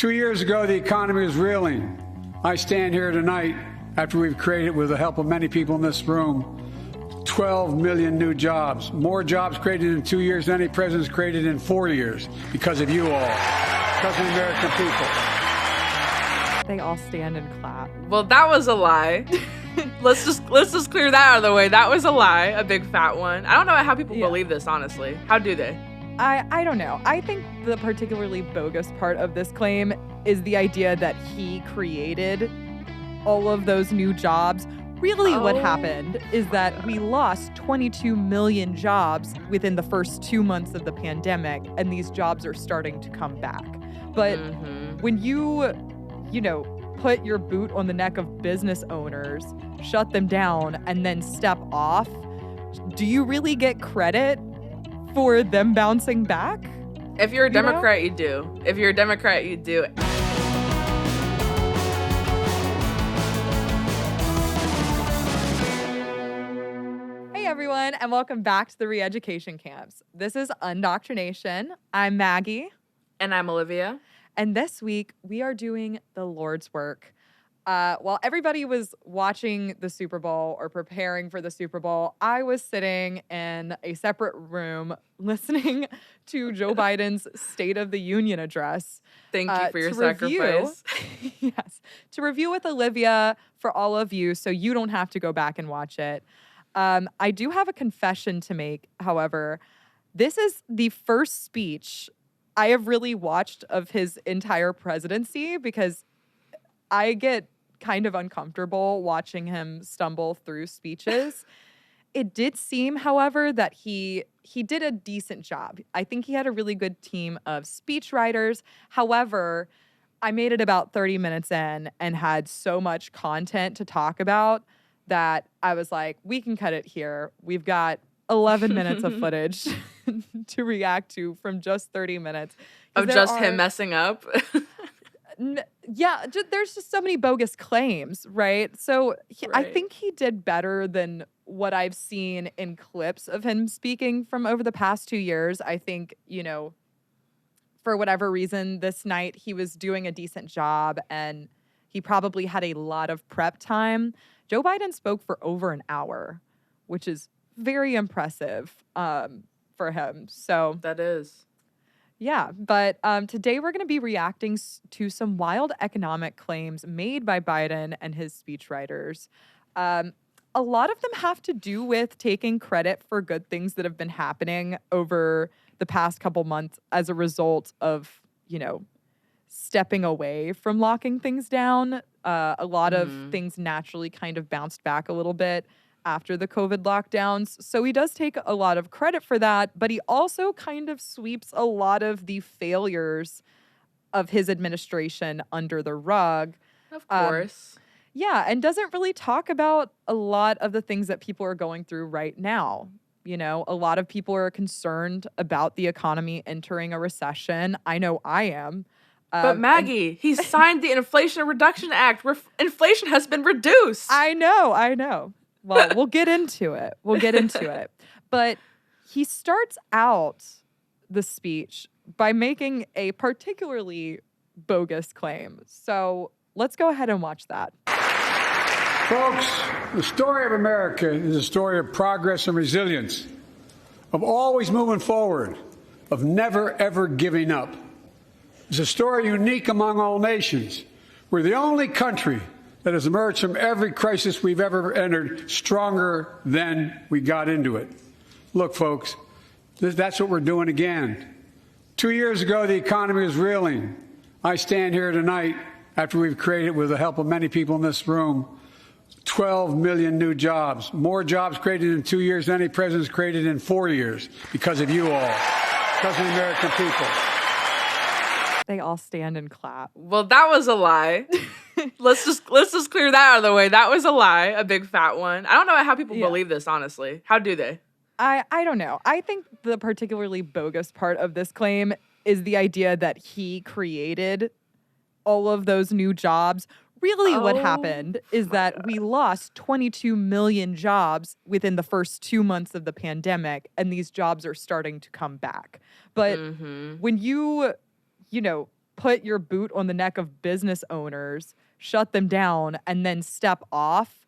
2 years ago, the economy was reeling. I stand here tonight after we've created, with the help of many people in this room, 12 million new jobs. More jobs created in 2 years than any president's created in 4 years because of you all, because of the American people. They all stand and clap. Well, that was a lie. Let's just clear that out of the way. That was a lie, a big fat one. I don't know how people believe this, honestly. How do they? I don't know. I think the particularly bogus part of this claim is the idea that he created all of those new jobs. Really, what happened is that we lost 22 million jobs within the first 2 months of the pandemic, and these jobs are starting to come back. But when you put your boot on the neck of business owners, shut them down, and then step off, do you really get credit for them bouncing back? If you're a Democrat, you do. If you're a Democrat, you do. Hey everyone, and welcome back to the Re-Education Camps. This is Undoctrination. I'm Maggie. And I'm Olivia. And this week, we are doing the Lord's work. While everybody was watching the Super Bowl or preparing for the Super Bowl, I was sitting in a separate room listening to Joe Biden's State of the Union address. Thank you for your sacrifice. Yes, to review with Olivia for all of you so you don't have to go back and watch it. I do have a confession to make, however. This is the first speech I have really watched of his entire presidency because I get kind of uncomfortable watching him stumble through speeches. It did seem, however, that he did a decent job. I think he had a really good team of speechwriters. However, I made it about 30 minutes in and had so much content to talk about that I was like, we can cut it here. We've got 11 minutes of footage to react to from just 30 minutes. Of just him messing up? There's just so many bogus claims, right? So I think he did better than what I've seen in clips of him speaking from over the past 2 years. I think, for whatever reason, this night he was doing a decent job and he probably had a lot of prep time. Joe Biden spoke for over an hour, which is very impressive for him. So that is. Yeah, but today we're going to be reacting to some wild economic claims made by Biden and his speechwriters. A lot of them have to do with taking credit for good things that have been happening over the past couple months as a result of, stepping away from locking things down. A lot of things naturally kind of bounced back a little bit after the COVID lockdowns. So he does take a lot of credit for that, but he also kind of sweeps a lot of the failures of his administration under the rug. Of course. And doesn't really talk about a lot of the things that people are going through right now. A lot of people are concerned about the economy entering a recession. I know I am. But Maggie, he signed the Inflation Reduction Act where inflation has been reduced. I know. Well, we'll get into it. But he starts out the speech by making a particularly bogus claim. So let's go ahead and watch that. Folks, the story of America is a story of progress and resilience, of always moving forward, of never, ever giving up. It's a story unique among all nations. We're the only country that has emerged from every crisis we've ever entered stronger than we got into it. Look, folks, that's what we're doing again. 2 years ago, the economy was reeling. I stand here tonight after we've created, with the help of many people in this room, 12 million new jobs. More jobs created in 2 years than any president's created in 4 years because of you all, because of the American people. They all stand and clap. Well, that was a lie. Let's just clear that out of the way. That was a lie, a big fat one. I don't know how people believe this, honestly. How do they? I don't know. I think the particularly bogus part of this claim is the idea that he created all of those new jobs. Really, what happened is that we lost 22 million jobs within the first 2 months of the pandemic, and these jobs are starting to come back. But when you put your boot on the neck of business owners, shut them down, and then step off,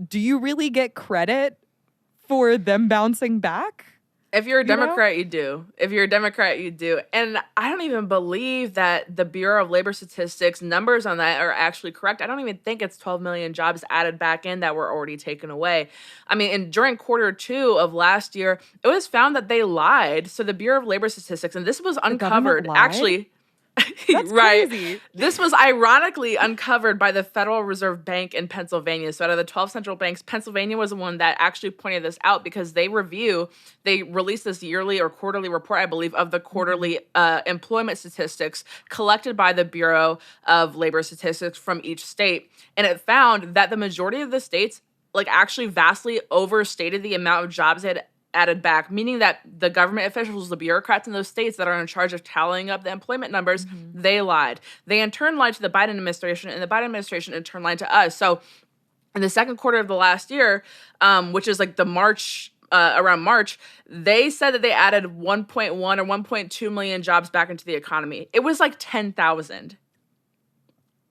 do you really get credit for them bouncing back? If you're a Democrat, you do. If you're a Democrat, you do. And I don't even believe that the Bureau of Labor Statistics numbers on that are actually correct. I don't even think it's 12 million jobs added back in that were already taken away. I mean, and during Q2 of last year, it was found that they lied. So the Bureau of Labor Statistics, and this was uncovered actually. That's right. crazy. This was ironically uncovered by the Federal Reserve Bank in Pennsylvania. So out of the 12 central banks, Pennsylvania was the one that actually pointed this out because they release this yearly or quarterly report, I believe, of the quarterly employment statistics collected by the Bureau of Labor Statistics from each state. And it found that the majority of the states actually vastly overstated the amount of jobs they had added back, meaning that the government officials, the bureaucrats in those states that are in charge of tallying up the employment numbers, they lied. They in turn lied to the Biden administration, and the Biden administration in turn lied to us. So in the second quarter of the last year, which is like the around March, they said that they added 1.1 or 1.2 million jobs back into the economy. It was like 10,000.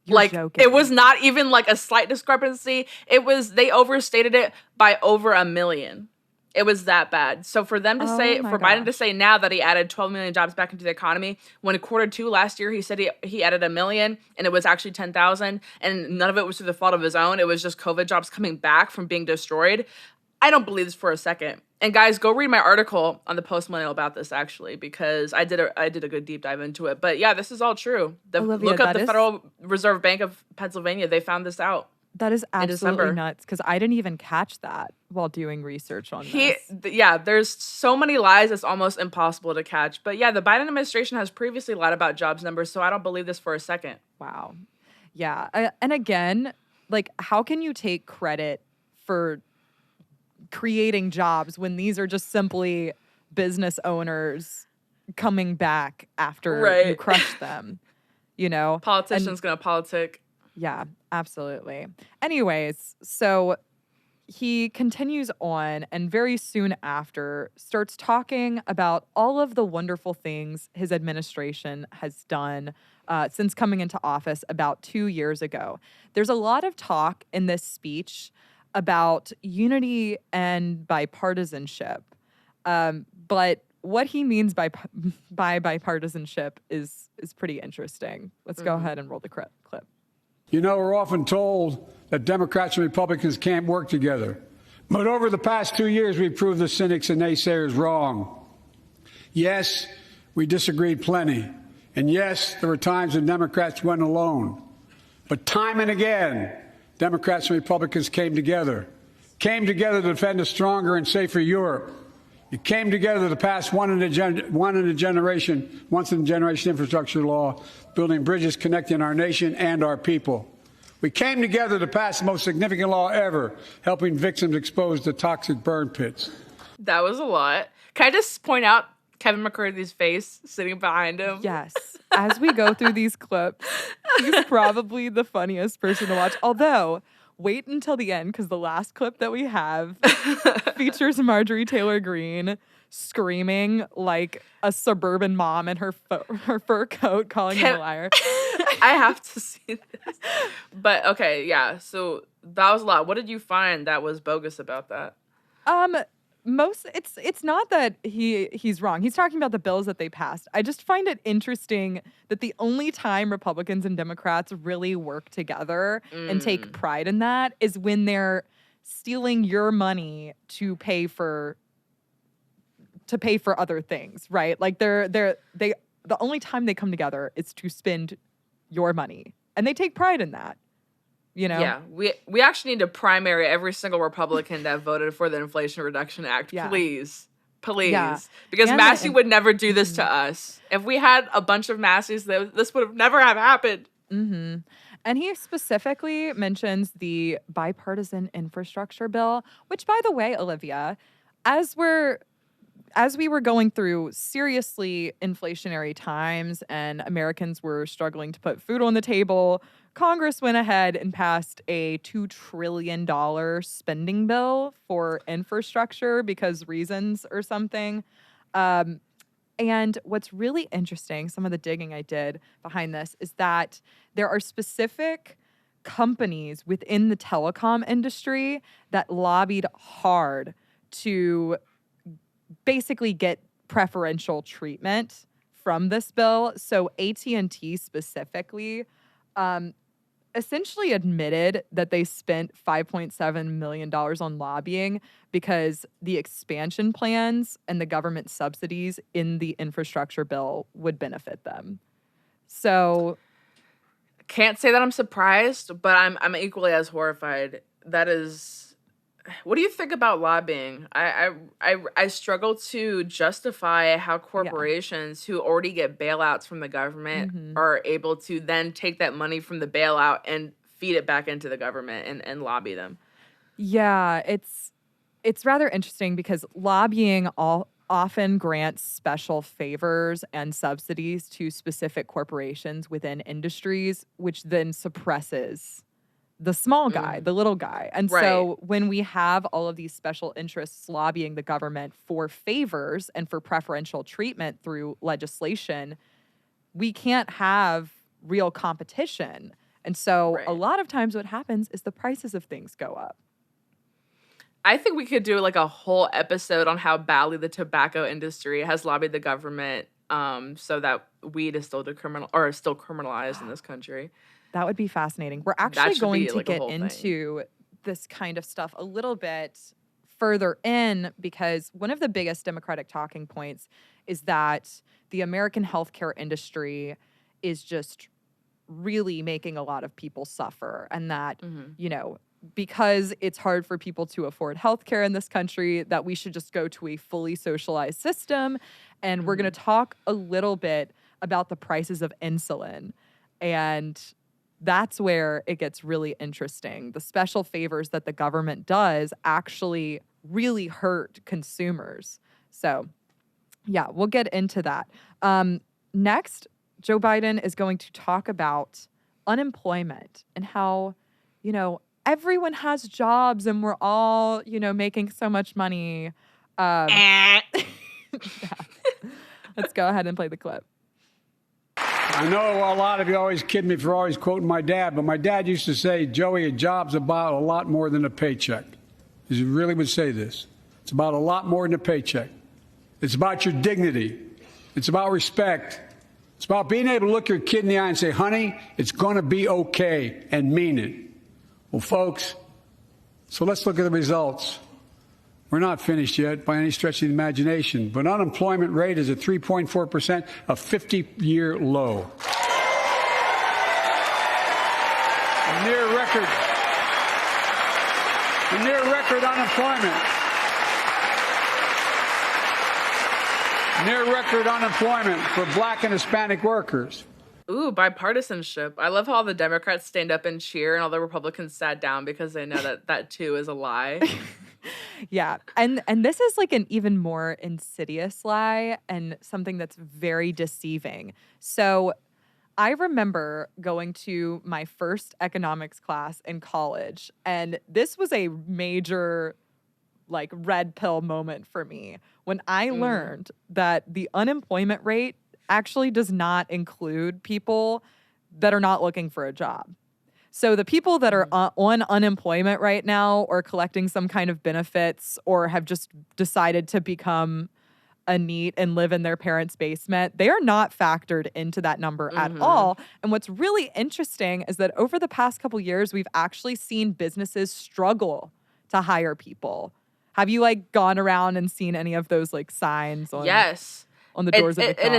Joking. It was not even like a slight discrepancy. They overstated it by over 1 million. It was that bad. So for them to Biden to say now that he added 12 million jobs back into the economy, when in Q2 last year, he said he added 1 million and it was actually 10,000 and none of it was through the fault of his own. It was just COVID jobs coming back from being destroyed. I don't believe this for a second. And guys, go read my article on the Post Millennial about this actually, because I did a good deep dive into it. But yeah, this is all true. Olivia, look up the Federal Reserve Bank of Pennsylvania. They found this out. That is absolutely nuts because I didn't even catch that while doing research on this. There's so many lies it's almost impossible to catch. But yeah, the Biden administration has previously lied about jobs numbers, so I don't believe this for a second. Wow. Yeah. And again, how can you take credit for creating jobs when these are just simply business owners coming back after you crush them? Politicians gonna politic. Yeah, absolutely. Anyways, so he continues on and very soon after starts talking about all of the wonderful things his administration has done since coming into office about 2 years ago. There's a lot of talk in this speech about unity and bipartisanship. But what he means by bipartisanship is pretty interesting. Let's go ahead and roll the clip. We're often told that Democrats and Republicans can't work together. But over the past 2 years, we've proved the cynics and naysayers wrong. Yes, we disagreed plenty. And yes, there were times when Democrats went alone. But time and again, Democrats and Republicans came together to defend a stronger and safer Europe. It came together to pass once in a generation infrastructure law, building bridges connecting our nation and our people. We came together to pass the most significant law ever, helping victims exposed to toxic burn pits. That was a lot. Can I just point out Kevin McCarthy's face sitting behind him? Yes. As we go through these clips, he's probably the funniest person to watch. Although, wait until the end because the last clip that we have features Marjorie Taylor Greene screaming like a suburban mom in her fur coat calling him a liar. I have to see this. But okay, yeah. So that was a lot. What did you find that was bogus about that? It's not that he's wrong. He's talking about the bills that they passed. I just find it interesting that the only time Republicans and Democrats really work together and take pride in that is when they're stealing your money to pay for other things, right? The only time they come together is to spend your money. And they take pride in that. Yeah, we actually need to primary every single Republican that voted for the Inflation Reduction Act. Yeah. Please. Yeah. Because Massey would never do this to us. If we had a bunch of Masseys, this would have never have happened. Mm-hmm. And he specifically mentions the bipartisan infrastructure bill, which, by the way, Olivia, as we were going through seriously inflationary times and Americans were struggling to put food on the table, Congress went ahead and passed a $2 trillion spending bill for infrastructure because reasons or something. And what's really interesting, some of the digging I did behind this, is that there are specific companies within the telecom industry that lobbied hard to basically get preferential treatment from this bill. So AT&T specifically essentially admitted that they spent $5.7 million on lobbying because the expansion plans and the government subsidies in the infrastructure bill would benefit them. So Can't say that I'm surprised, but I'm equally as horrified. That is, what do you think about lobbying? I struggle to justify how corporations who already get bailouts from the government are able to then take that money from the bailout and feed it back into the government and lobby them. yeah, it's rather interesting because lobbying often grants special favors and subsidies to specific corporations within industries, which then suppresses the small guy, the little guy. And so when we have all of these special interests lobbying the government for favors and for preferential treatment through legislation, we can't have real competition. And so a lot of times what happens is the prices of things go up. I think we could do like a whole episode on how badly the tobacco industry has lobbied the government so that weed is still still criminalized in this country. That would be fascinating. We're actually going to like get into this kind of stuff a little bit further in because one of the biggest Democratic talking points is that the American healthcare industry is just really making a lot of people suffer and that, you know, because it's hard for people to afford healthcare in this country, that we should just go to a fully socialized system. And we're going to talk a little bit about the prices of insulin. And that's where it gets really interesting. The special favors that the government does actually really hurt consumers. So, yeah, we'll get into that. Next, Joe Biden is going to talk about unemployment and how, you know, everyone has jobs and we're all, you know, making so much money. Yeah. Let's go ahead and play the clip. I know a lot of you always kid me for always quoting my dad, but my dad used to say, Joey, a job's about a lot more than a paycheck. He really would say this. It's about a lot more than a paycheck. It's about your dignity. It's about respect. It's about being able to look your kid in the eye and say, honey, it's going to be okay, and mean it. Well, folks, so let's look at the results. We're not finished yet by any stretch of the imagination, but unemployment rate is at 3.4%, a 50-year low. A near record unemployment. Near record unemployment for Black and Hispanic workers. Ooh, bipartisanship. I love how all the Democrats stand up and cheer and all the Republicans sat down because they know that that too is a lie. Yeah. And this is like an even more insidious lie and something that's very deceiving. So I remember going to my first economics class in college, and this was a major like red pill moment for me when I learned that the unemployment rate actually does not include people that are not looking for a job. So the people that are on unemployment right now or collecting some kind of benefits or have just decided to become a NEET and live in their parents' basement, they are not factored into that number at all. And what's really interesting is that over the past couple years, we've actually seen businesses struggle to hire people. Have you like gone around and seen any of those like signs on on the doors of McDonald's? And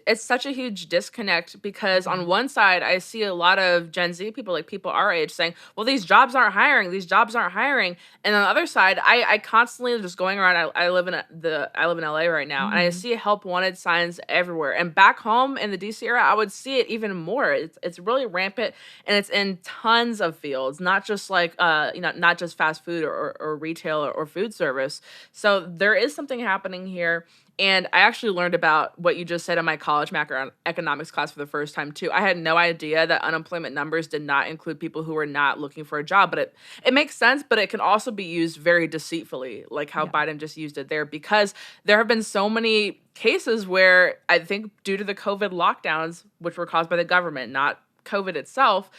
it's such a huge disconnect because on one side I see a lot of Gen Z people, like people our age, saying, well, these jobs aren't hiring, and on the other side I constantly just going around. I live in LA right now, and I see help wanted signs everywhere, and back home in the DC area I would see it even more. It's really rampant, and it's in tons of fields, not just like not just fast food or retail or food service. So there is something happening here. And I actually learned about what you just said in my college macroeconomics class for the first time too. I had no idea that unemployment numbers did not include people who were not looking for a job, but it makes sense, but it can also be used very deceitfully, like how Biden just used it there, because there have been so many cases where I think due to the COVID lockdowns, which were caused by the government, not COVID itself,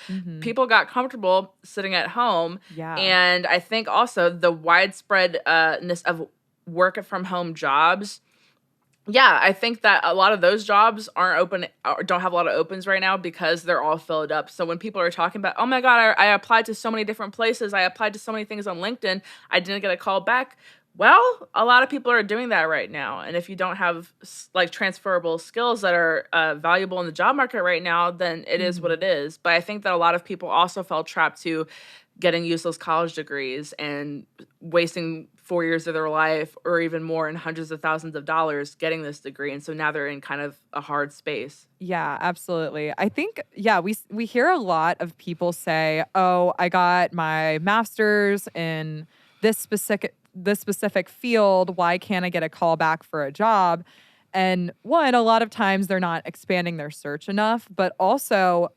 people got comfortable sitting at home. Yeah. And I think also the widespreadness of work from home jobs. Yeah, I think that a lot of those jobs aren't open or don't have a lot of opens right now because they're all filled up. So when people are talking about, oh my God, I applied to so many different places, I applied to so many things on LinkedIn, I didn't get a call back. Well, a lot of people are doing that right now. And if you don't have like transferable skills that are valuable in the job market right now, then it is what it is. But I think that a lot of people also fell trapped to getting useless college degrees and wasting 4 years of their life or even more and hundreds of thousands of dollars getting this degree. And so now they're in kind of a hard space. Yeah, absolutely. I think, we hear a lot of people say, oh, I got my master's in this specific field. Why can't I get a call back for a job? And one, a lot of times they're not expanding their search enough, but also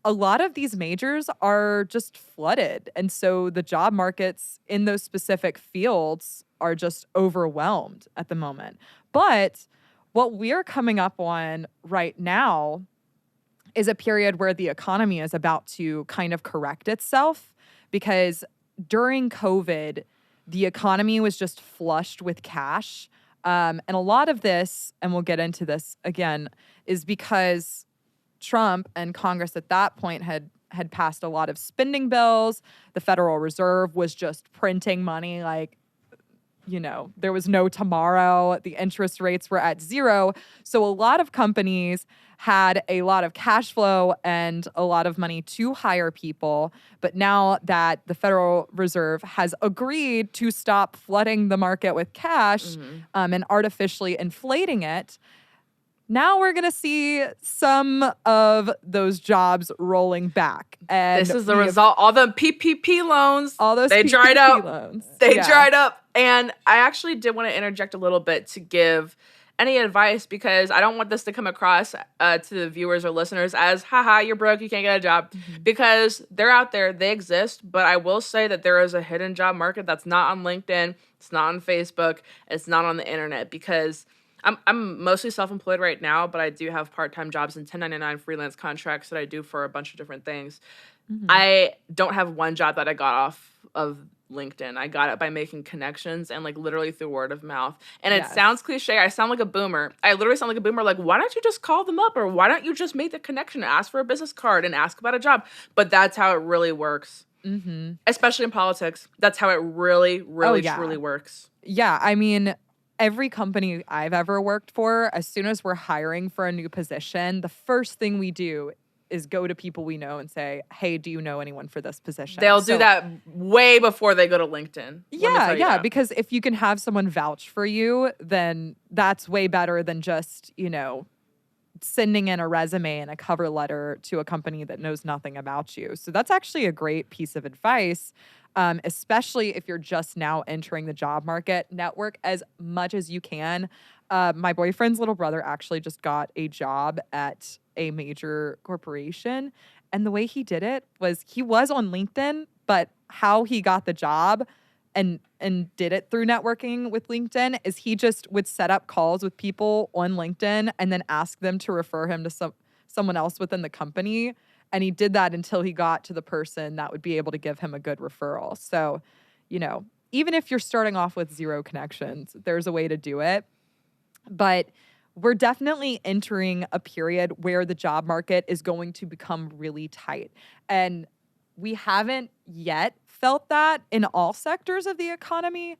a lot of these majors are just flooded. And so the job markets in those specific fields are just overwhelmed at the moment. But what we're coming up on right now is a period where the economy is about to kind of correct itself, because during COVID, the economy was just flushed with cash. And a lot of this, and we'll get into this again, is because Trump and Congress at that point had passed a lot of spending bills. The Federal Reserve was just printing money like, there was no tomorrow. The interest rates were at zero. So a lot of companies had a lot of cash flow and a lot of money to hire people. But now that the Federal Reserve has agreed to stop flooding the market with cash and artificially inflating it, now we're going to see some of those jobs rolling back. And this is the result. All the PPP loans, all those they PPP dried up. Loans. They dried up. And I actually did want to interject a little bit to give any advice, because I don't want this to come across to the viewers or listeners as, haha, you're broke, you can't get a job. Because they're out there, they exist. But I will say that there is a hidden job market that's not on LinkedIn, it's not on Facebook, it's not on the internet, because I'm mostly self-employed right now, but I do have part-time jobs and 1099 freelance contracts that I do for a bunch of different things. I don't have one job that I got off of LinkedIn. I got it by making connections and like literally through word of mouth. And it sounds cliche. I sound like a boomer. I literally sound like a boomer. Like, why don't you just call them up, or why don't you just make the connection and ask for a business card and ask about a job? But that's how it really works. Especially in politics. That's how it really, really, truly works. Yeah. I mean, every company I've ever worked for, as soon as we're hiring for a new position, the first thing we do is go to people we know and say, hey, do you know anyone for this position? They'll do that way before they go to LinkedIn. Yeah, because if you can have someone vouch for you, then that's way better than just, sending in a resume and a cover letter to a company that knows nothing about you. So that's actually a great piece of advice. Especially if you're just now entering the job market. Network as much as you can. My boyfriend's little brother actually just got a job at a major corporation. And the way he did it was he was on LinkedIn, but how he got the job and did it through networking with LinkedIn is he just would set up calls with people on LinkedIn and then ask them to refer him to someone else within the company. And he did that until he got to the person that would be able to give him a good referral. So, even if you're starting off with zero connections, there's a way to do it. But we're definitely entering a period where the job market is going to become really tight. And we haven't yet felt that in all sectors of the economy,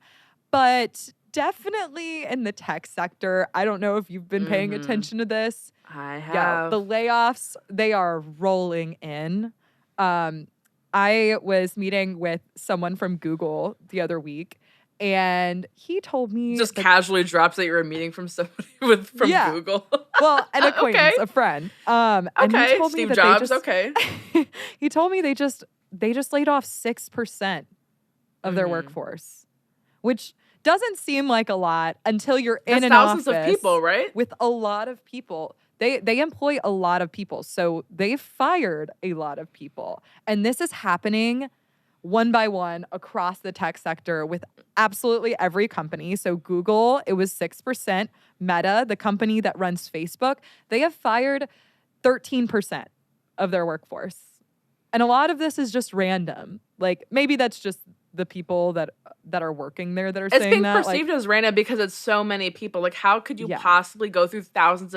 but definitely in the tech sector. I don't know if you've been paying attention to this. I have. Yeah, the layoffs, they are rolling in. I was meeting with someone from Google the other week, and he told me just casually drops that you're a meeting from somebody from Google. Well, an acquaintance, a friend. And he told me Steve that Jobs. He told me they just laid off 6% of their workforce, which Doesn't seem like a lot until you're in That's an thousands office of people, right? with a lot of people. They employ a lot of people. So they fired a lot of people. And this is happening one by one across the tech sector with absolutely every company. So Google, it was 6%. Meta, the company that runs Facebook, they have fired 13% of their workforce. And a lot of this is just random. Like maybe that's just the people that are working there that are It's saying being that. perceived as random because it's so many people. Like, how could you Yeah. possibly go through thousands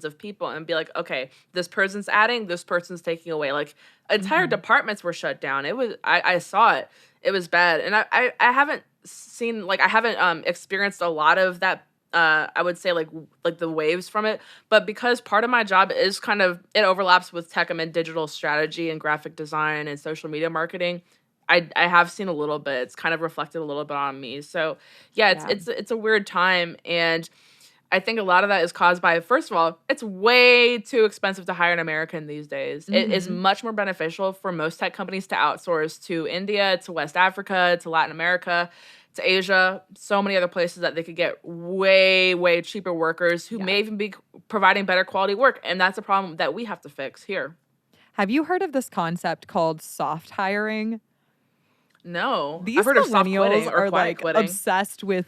of people and be like, okay, this person's adding, this person's taking away? Like, entire departments were shut down. It was, I saw it. It was bad. And I haven't seen, like, I haven't experienced a lot of that. I would say like the waves from it, but because part of my job is kind of, it overlaps with tech. I'm in digital strategy and graphic design and social media marketing. I have seen a little bit. It's kind of reflected a little bit on me. So yeah, it's a weird time, and I think a lot of that is caused by, first of all, it's way too expensive to hire an American these days. It is much more beneficial for most tech companies to outsource to India, to West Africa, to Latin America, to Asia, so many other places that they could get way cheaper workers who may even be providing better quality work. And that's a problem that we have to fix here. Have you heard of this concept called soft hiring? No. These I've heard of soft millennials quitting or are quiet like quitting. obsessed with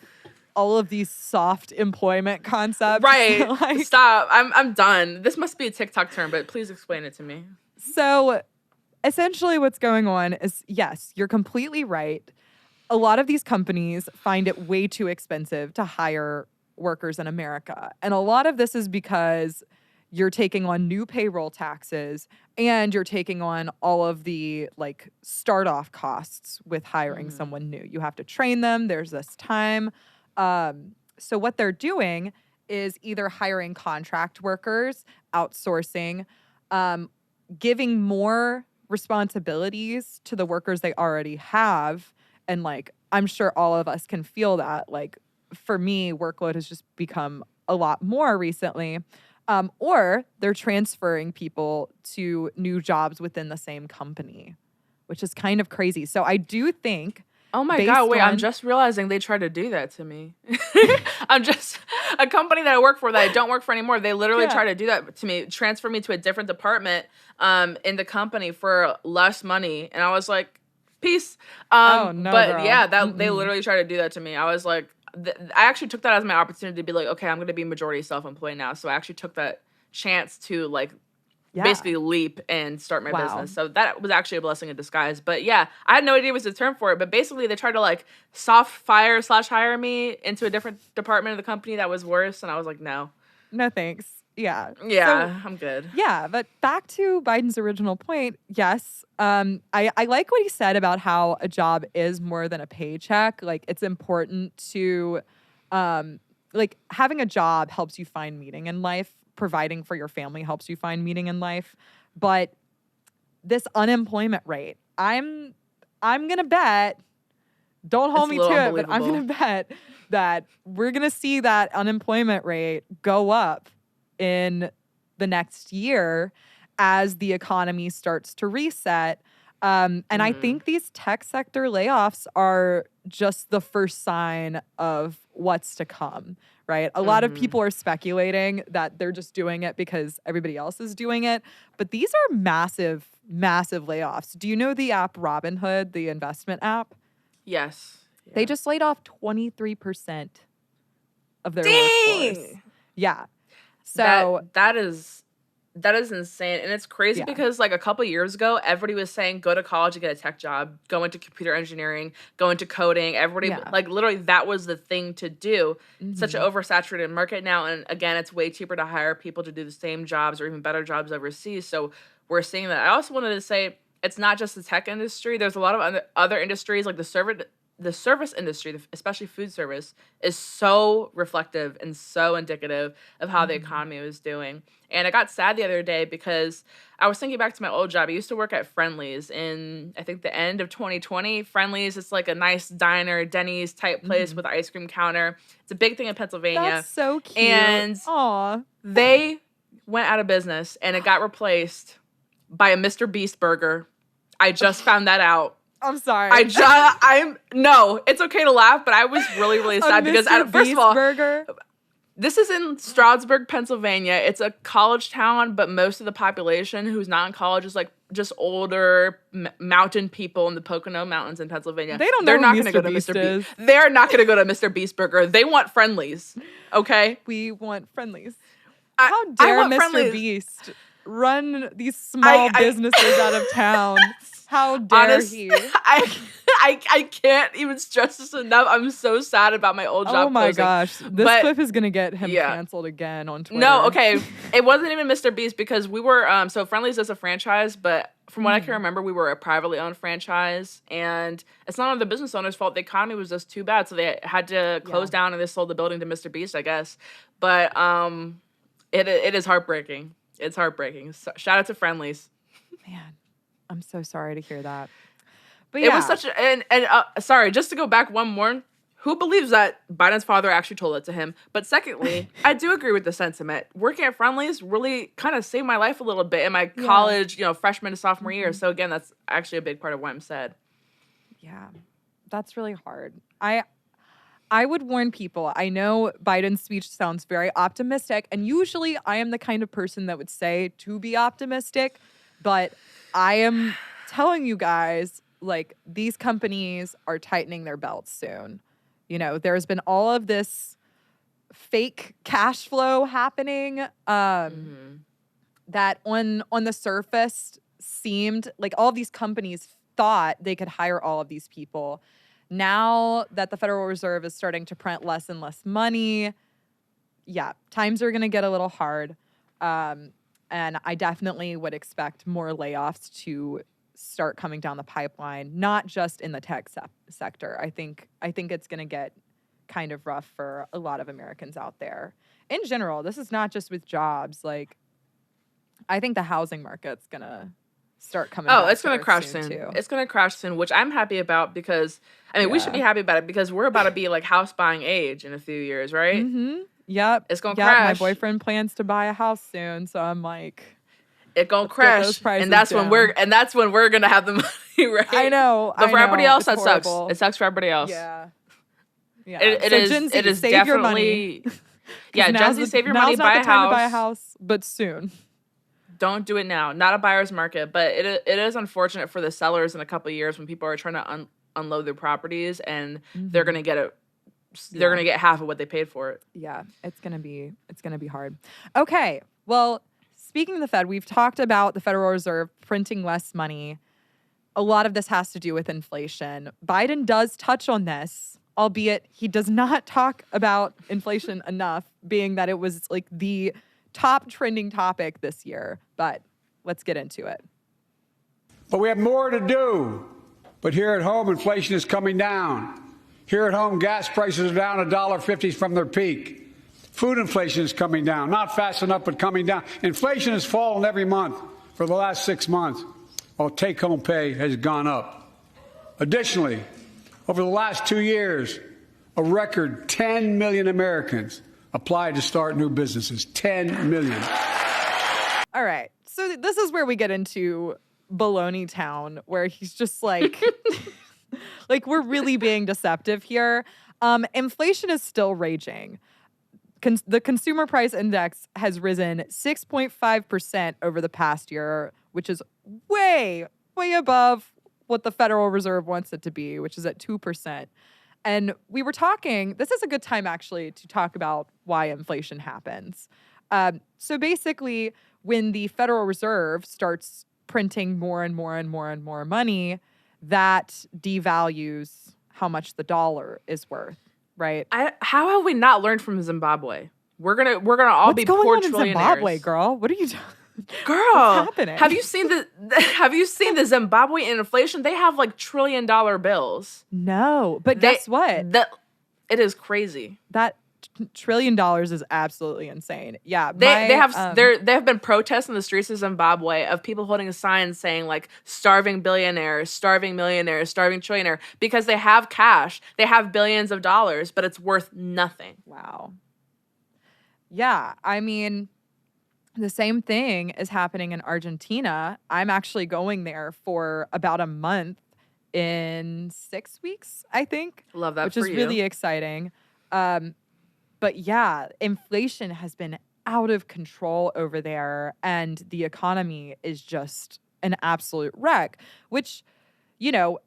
all of these soft employment concepts. Right. Like, Stop. I'm done. This must be a TikTok term, but please explain it to me. so essentially what's going on is, yes, you're completely right. A lot of these companies find it way too expensive to hire workers in America. And a lot of this is because you're taking on new payroll taxes and you're taking on all of the like start off costs with hiring someone new. You have to train them. There's this time. So what they're doing is either hiring contract workers, outsourcing, giving more responsibilities to the workers they already have. And like, I'm sure all of us can feel that. Like, for me, workload has just become a lot more recently. Or they're transferring people to new jobs within the same company, which is kind of crazy. So I do think. Oh my God, wait, I'm just realizing they tried to do that to me. I'm just a company that I work for that I don't work for anymore. They literally tried to do that to me, transfer me to a different department in the company for less money. And I was like, peace. Oh, no, but girl. yeah, they literally tried to do that to me. I was like, I actually took that as my opportunity to be like, okay, I'm going to be majority self-employed now. So I actually took that chance to like basically leap and start my business. So that was actually a blessing in disguise. But yeah, I had no idea it was the term for it. But basically they tried to like soft fire / hire me into a different department of the company that was worse. And I was like, no. No, thanks. Yeah. Yeah, I'm good. Yeah, but back to Biden's original point, yes. I like what he said about how a job is more than a paycheck. Like, it's important to, like, having a job helps you find meaning in life. Providing for your family helps you find meaning in life. But this unemployment rate, I'm gonna bet, don't hold me to it, but I'm gonna bet that we're gonna see that unemployment rate go up in the next year as the economy starts to reset. And I think these tech sector layoffs are just the first sign of what's to come, right? A lot of people are speculating that they're just doing it because everybody else is doing it. But these are massive, massive layoffs. Do you know the app Robinhood, the investment app? Yes. Yeah. They just laid off 23% of their workforce. Yeah. So that is insane. And it's crazy because like a couple years ago, everybody was saying, go to college and get a tech job, go into computer engineering, go into coding. Everybody like literally that was the thing to do. Such an oversaturated market now. And again, it's way cheaper to hire people to do the same jobs or even better jobs overseas. So we're seeing that. I also wanted to say it's not just the tech industry. There's a lot of other industries like the service industry, especially food service, is so reflective and so indicative of how the economy was doing. And I got sad the other day because I was thinking back to my old job. I used to work at Friendly's in, I think, the end of 2020. Friendly's, it's like a nice diner, Denny's type place with an ice cream counter. It's a big thing in Pennsylvania. that's so cute. And they went out of business and it got replaced by a Mr. Beast burger. I just found that out. I'm sorry. No, it's okay to laugh, but I was really, really sad because first of all, Burger. this is in Stroudsburg, Pennsylvania. It's a college town, but most of the population who's not in college is like just older mountain people in the Pocono Mountains in Pennsylvania. They don't know They're who not going to Mr. go to Beast Mr. is. Beast. They're not going to go to Mr. Beast Burger. They want Friendlies. Okay? We want Friendlies. I How dare want Mr. Friendlies. Beast run these small businesses out of town? How dare he? I can't even stress this enough. I'm so sad about my old job. Oh my closing. gosh. This clip is going to get him Yeah. canceled again on Twitter. No, okay. It wasn't even Mr. Beast because we were, so Friendly's is a franchise, but from what I can remember, we were a privately owned franchise, and it's not on the business owner's fault. The economy was just too bad, so they had to close down, and they sold the building to Mr. Beast, I guess. But it is heartbreaking. It's heartbreaking. So, shout out to Friendly's. Man, I'm so sorry to hear that. But It was such a, and sorry, just to go back one more, who believes that Biden's father actually told it to him? But secondly, I do agree with the sentiment. Working at Friendly's really kind of saved my life a little bit in my college, freshman to sophomore year. So again, that's actually a big part of what I'm said. Yeah, that's really hard. I would warn people. I know Biden's speech sounds very optimistic, and usually I am the kind of person that would say to be optimistic, but I am telling you guys, like, these companies are tightening their belts soon. You know, there's been all of this fake cash flow happening that on the surface seemed like all of these companies thought they could hire all of these people. Now that the Federal Reserve is starting to print less and less money, times are going to get a little hard. And I definitely would expect more layoffs to start coming down the pipeline, not just in the tech sector. I think it's going to get kind of rough for a lot of Americans out there. In general, this is not just with jobs. Like, I think the housing market's going to start coming back. Oh, it's going to crash soon, soon. too. It's going to crash soon, which I'm happy about because, I mean, we should be happy about it because we're about to be like house buying age in a few years, right? Mm-hmm. Yep. It's going to crash. My boyfriend plans to buy a house soon, so I'm like, it's going to crash. And that's when we're going to have the money, right? I know. But for everybody else, it's that horrible. sucks. It sucks for everybody else. Yeah. Yeah. It So is. Gen Z, It is save definitely. your money. Yeah, Gen Z, save your money, now's not buy the a time house. to buy a house, but soon. Don't do it now. Not a buyer's market, but it is unfortunate for the sellers in a couple of years when people are trying to unload their properties and they're gonna get it. They're gonna get half of what they paid for it. Yeah, it's gonna be hard. Okay, well, speaking of the Fed, we've talked about the Federal Reserve printing less money. A lot of this has to do with inflation. Biden does touch on this, albeit he does not talk about inflation enough, being that it was like the top trending topic this year. But let's get into it. But we have more to do. But here at home, inflation is coming down. Here at home, gas prices are down $1.50 from their peak. Food inflation is coming down, not fast enough, but coming down. Inflation has fallen every month for the last 6 months, while take-home pay has gone up. Additionally, over the last 2 years, a record 10 million Americans applied to start new businesses. 10 million. All right. So this is where we get into Baloney Town, where he's just like, like, we're really being deceptive here. Inflation is still raging. The consumer price index has risen 6.5% over the past year, which is way, way above what the Federal Reserve wants it to be, which is at 2%. And we were talking, this is a good time actually to talk about why inflation happens. So basically, when the Federal Reserve starts printing more and more and more and more money, that devalues how much the dollar is worth, right? How have we not learned from Zimbabwe? We're gonna all be poor What's going on trillionaires. in Zimbabwe, girl? What are you doing? Girl, what's happening? Have you seen the Zimbabwean inflation? They have like $1 trillion bills. No, but guess what? It is crazy. That $1 trillion is absolutely insane. Yeah, They have been protests in the streets of Zimbabwe of people holding signs saying like starving billionaires, starving millionaires, starving trillionaire, because they have cash. They have billions of dollars, but it's worth nothing. Wow. Yeah, I mean, the same thing is happening in Argentina. I'm actually going there for about a month in 6 weeks, I think. Love that which for is you. really exciting. But yeah, inflation has been out of control over there, and the economy is just an absolute wreck, which, you know,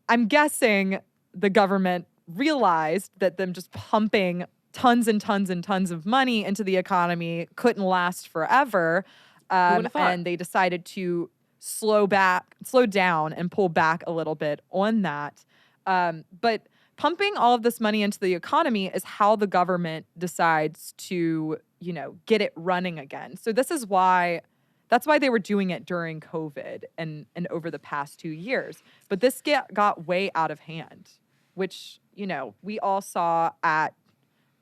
I'm guessing the government realized that them just pumping tons and tons and tons of money into the economy couldn't last forever. Who would have thought? And they decided to slow down and pull back a little bit on that. But pumping all of this money into the economy is how the government decides to, get it running again. So that's why they were doing it during COVID and over the past 2 years. But this got way out of hand, which, we all saw at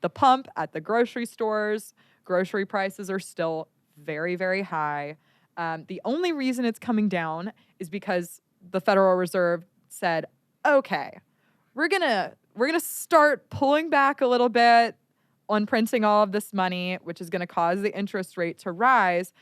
the pump, at the grocery stores. Grocery prices are still very, very high. The only reason it's coming down is because the Federal Reserve said, okay, we're gonna start pulling back a little bit on printing all of this money, which is going to cause the interest rate to rise.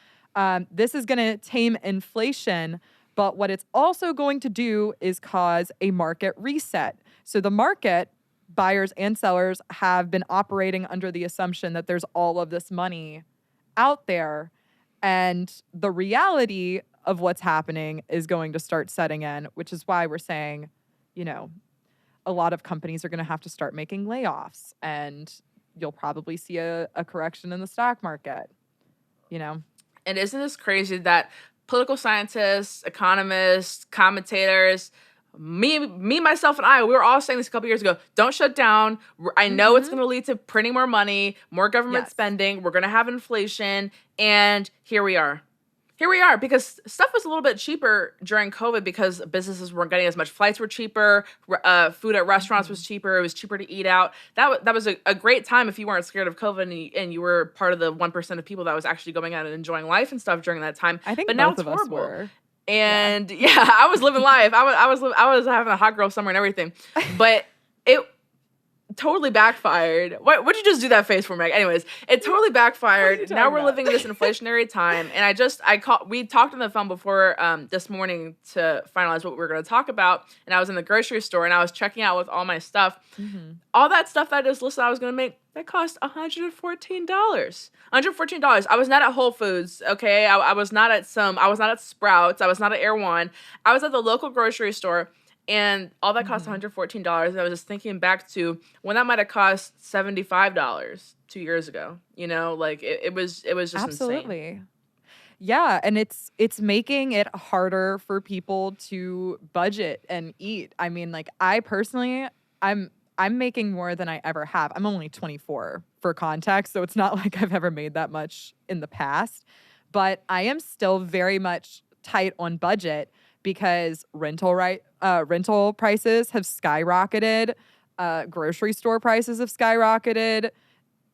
This is going to tame inflation, but what it's also going to do is cause a market reset. So the market, buyers and sellers, have been operating under the assumption that there's all of this money out there, and the reality of what's happening is going to start setting in, which is why we're saying, a lot of companies are going to have to start making layoffs, and you'll probably see a correction in the stock market, And isn't this crazy that political scientists, economists, commentators, me, myself, and we were all saying this a couple years ago, don't shut down. I know it's going to lead to printing more money, more government spending. We're going to have inflation. And here we are. Because stuff was a little bit cheaper during COVID because businesses weren't getting as much. Flights were cheaper. Food at restaurants was cheaper. It was cheaper to eat out. That was a great time if you weren't scared of COVID and you were part of the 1% of people that was actually going out and enjoying life and stuff during that time. I think but both now it's of us horrible. were. And I was living life. I was having a hot girl summer and everything. But it totally backfired. What'd you just do that face for, Meg? Anyways, it totally backfired. Now we're living in this inflationary time. And we talked on the phone before this morning to finalize what we were going to talk about. And I was in the grocery store and I was checking out with all my stuff. Mm-hmm. All that stuff that I just listed I was going to make, that cost $114. $114. I was not at Whole Foods, okay? I was not at Sprouts. I was not at Air One. I was at the local grocery store. And all that cost $114. And I was just thinking back to when that might have cost $75 2 years ago. It was just absolutely insane. Yeah, and it's making it harder for people to budget and eat. I mean, I personally, I'm making more than I ever have. I'm only 24 for context, so it's not like I've ever made that much in the past. But I am still very much tight on budget because rental prices have skyrocketed, grocery store prices have skyrocketed,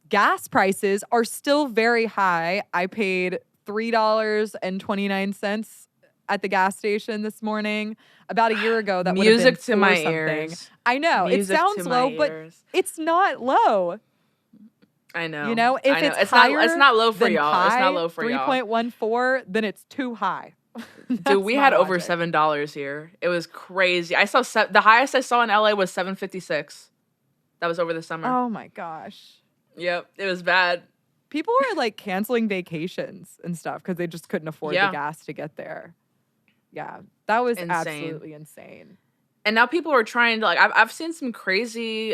gas prices are still very high. I paid $3.29 at the gas station this morning. About a year ago, that would have been Music to my something. Ears. I know Music it sounds low, but it's not low. I know. If it's higher, it's not low for than y'all. It's not low for y'all. 3.14, then it's too high. Dude, we had over $7 here. It was crazy. I saw the highest I saw in LA was $7.56. That was over the summer. Oh my gosh. Yep, it was bad. People were canceling vacations and stuff because they just couldn't afford the gas to get there. Yeah, that was absolutely insane. And now people are trying to I've seen some crazy,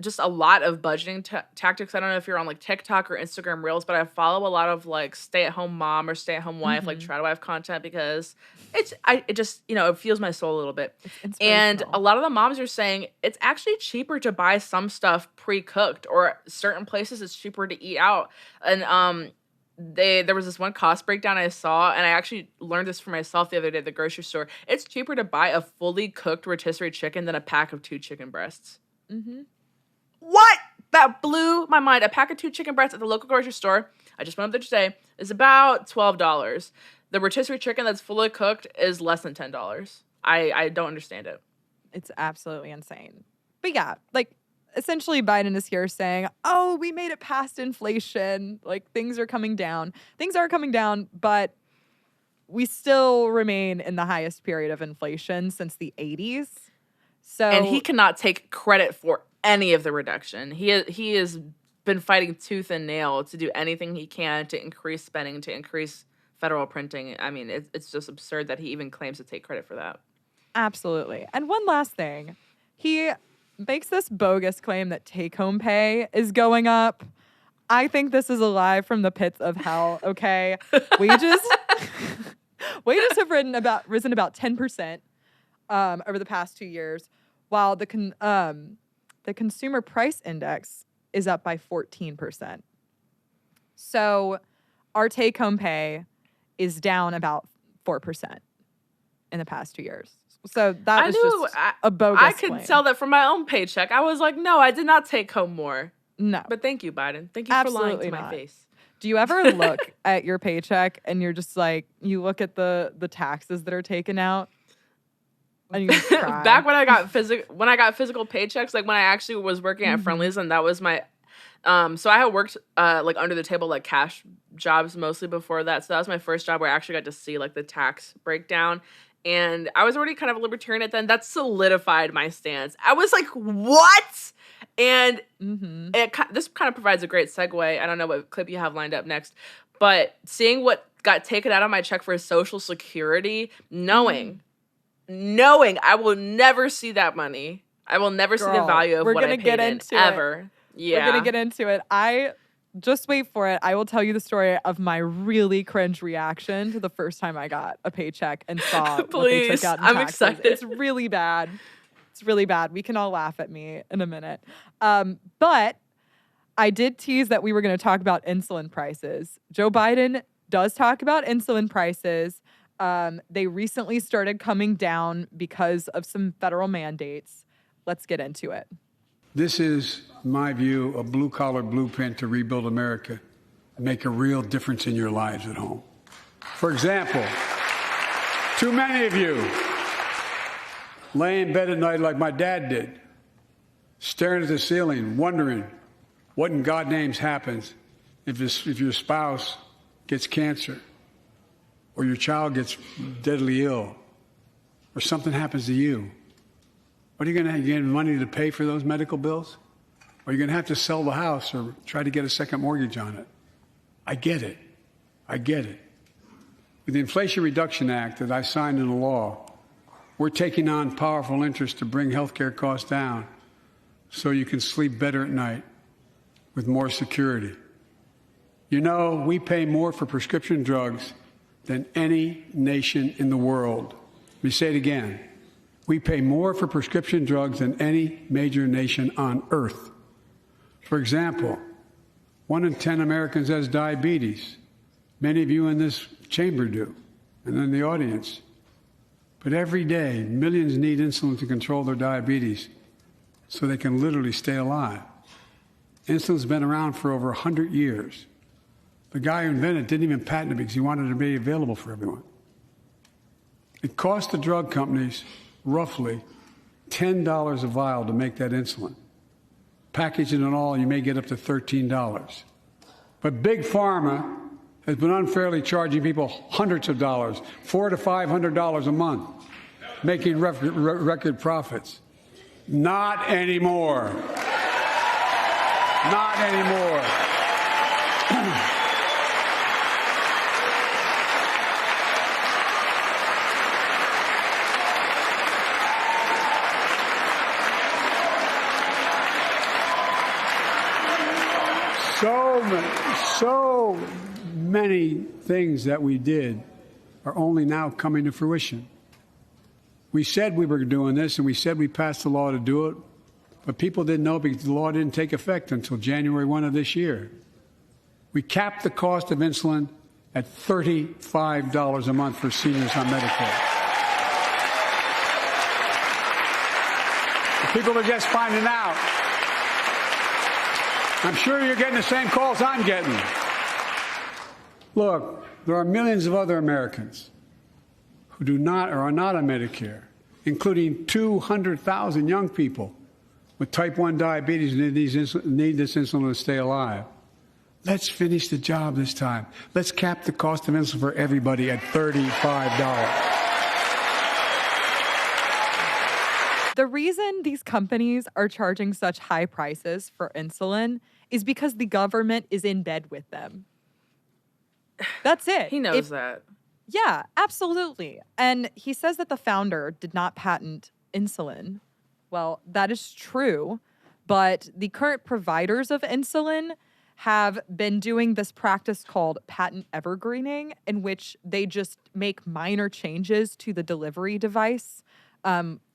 just a lot of budgeting tactics. I don't know if you're on TikTok or Instagram Reels, but I follow a lot of stay-at-home mom or stay-at-home wife, try to wife content because it fuels my soul a little bit. And a lot of the moms are saying it's actually cheaper to buy some stuff pre-cooked, or certain places it's cheaper to eat out. And there was this one cost breakdown I saw, and I actually learned this for myself the other day at the grocery store. It's cheaper to buy a fully cooked rotisserie chicken than a pack of 2 chicken breasts. Mm-hmm. What? That blew my mind. A pack of 2 chicken breasts at the local grocery store, I just went up there today, is about $12. The rotisserie chicken that's fully cooked is less than $10. I don't understand it. It's absolutely insane. But yeah, essentially Biden is here saying, oh, we made it past inflation. Things are coming down. Things are coming down, but we still remain in the highest period of inflation since the 80s. So, and he cannot take credit for any of the reduction. He has been fighting tooth and nail to do anything he can to increase spending, to increase federal printing. I mean, it's just absurd that he even claims to take credit for that. Absolutely. And one last thing. He makes this bogus claim that take-home pay is going up. I think this is a lie from the pits of hell, okay? Wages have risen about 10% over the past 2 years, while the consumer price index is up by 14%. So our take-home pay is down about 4% in the past 2 years. So that was just a bogus I could claim. tell that from my own paycheck. I was like, no, I did not take home more. No. But thank you, Biden. Thank you for lying to my face. Do you ever look at your paycheck and you're just like, you look at the taxes that are taken out and you just cry? Back when I got physical paychecks, like when I actually was working at Friendly's, and that was my so I had worked like under the table, like cash jobs mostly before that. So that was my first job where I actually got to see like the tax breakdown. And I was already kind of a libertarian at then. That solidified my stance. I was like, what? And this kind of provides a great segue. I don't know what clip you have lined up next. But seeing what got taken out of my check for Social Security, knowing I will never see that money. I will never see the value of what I paid in, ever. Yeah. We're going to get into it. Just wait for it. I will tell you the story of my really cringe reaction to the first time I got a paycheck and saw what they took out in taxes. I'm excited. It's really bad. It's really bad. We can all laugh at me in a minute. But I did tease that we were going to talk about insulin prices. Joe Biden does talk about insulin prices. They recently started coming down because of some federal mandates. Let's get into it. This is, in my view, a blue-collar blueprint to rebuild America and make a real difference in your lives at home. For example, too many of you lay in bed at night like my dad did, staring at the ceiling, wondering what in God's name happens if your spouse gets cancer, or your child gets deadly ill, or something happens to you. What are you going to get money to pay for those medical bills? Or are you going to have to sell the house or try to get a second mortgage on it? I get it. With the Inflation Reduction Act that I signed into law, we're taking on powerful interests to bring healthcare costs down so you can sleep better at night with more security. You know, we pay more for prescription drugs than any nation in the world. Let me say it again. We pay more for prescription drugs than any major nation on earth. For example, 1 in 10 Americans has diabetes. Many of you in this chamber do, and in the audience. But every day, millions need insulin to control their diabetes so they can literally stay alive. Insulin's been around for over 100 years. The guy who invented it didn't even patent it because he wanted it to be available for everyone. It cost the drug companies roughly $10 a vial to make that insulin. Packaging and all, you may get up to $13. But Big Pharma has been unfairly charging people hundreds of dollars, $400 to $500 a month, making record profits. Not anymore. Not anymore. So many things that we did are only now coming to fruition. We said we were doing this, and we said we passed the law to do it, but people didn't know because the law didn't take effect until January 1 of this year. We capped the cost of insulin at $35 a month for seniors on Medicare. The people are just finding out. I'm sure you're getting the same calls I'm getting. Look, there are millions of other Americans who do not or are not on Medicare, including 200,000 young people with type 1 diabetes who need this insulin to stay alive. Let's finish the job this time. Let's cap the cost of insulin for everybody at $35. The reason these companies are charging such high prices for insulin is because the government is in bed with them. That's it. He knows that. Yeah, absolutely. And he says that the founder did not patent insulin. Well, that is true, but the current providers of insulin have been doing this practice called patent evergreening, in which they just make minor changes to the delivery device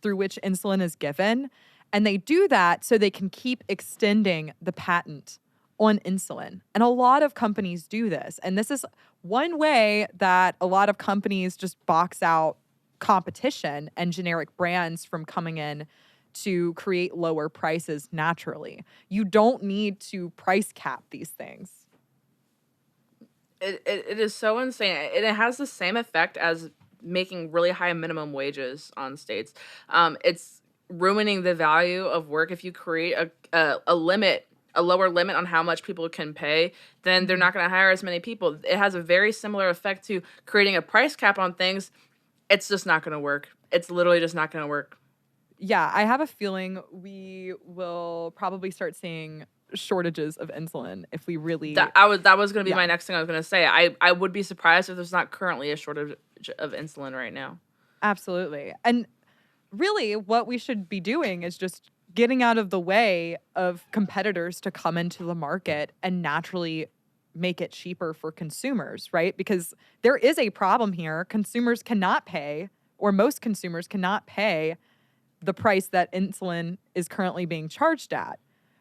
through which insulin is given. And they do that so they can keep extending the patent on insulin. And a lot of companies do this. And this is one way that a lot of companies just box out competition and generic brands from coming in to create lower prices naturally. You don't need to price cap these things. It is so insane. And it has the same effect as making really high minimum wages on states. It's ruining the value of work. If you create a limit, a lower limit on how much people can pay, then they're not going to hire as many people. It has a very similar effect to creating a price cap on things. It's just not going to work. It's literally just not going to work. Yeah, I have a feeling we will probably start seeing shortages of insulin if we really... That was going to be my next thing I was going to say. I would be surprised if there's not currently a shortage of insulin right now. Absolutely. And really what we should be doing is just getting out of the way of competitors to come into the market and naturally make it cheaper for consumers, right? Because there is a problem here. Consumers cannot pay, or most consumers cannot pay the price that insulin is currently being charged at.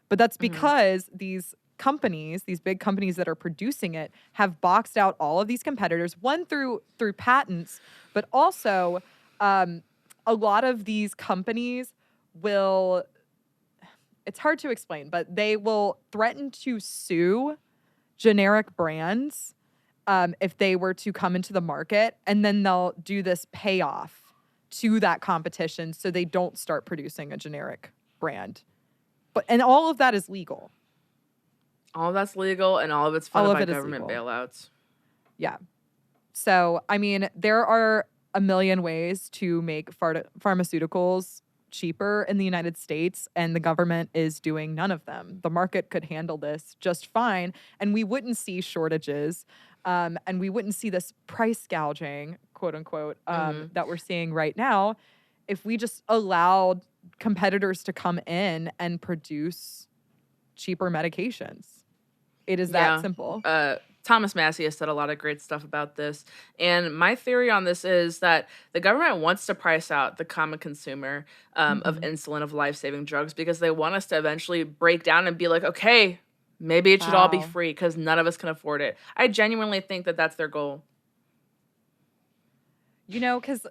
But that's because these companies, these big companies that are producing it, have boxed out all of these competitors, one through patents, but also a lot of these companies will, it's hard to explain, but they will threaten to sue generic brands if they were to come into the market, and then they'll do this payoff to that competition so they don't start producing a generic brand. And all of that is legal. All of that's legal, and all of it's funded by government bailouts. Yeah. So, I mean, there are a million ways to make pharmaceuticals cheaper in the United States, and the government is doing none of them. The market could handle this just fine, and we wouldn't see shortages, and we wouldn't see this price gouging, quote unquote, that we're seeing right now if we just allowed competitors to come in and produce cheaper medications. It is that simple. Thomas Massey has said a lot of great stuff about this. And my theory on this is that the government wants to price out the common consumer of insulin, of life-saving drugs, because they want us to eventually break down and be like, okay, maybe it should all be free because none of us can afford it. I genuinely think that that's their goal. You know, because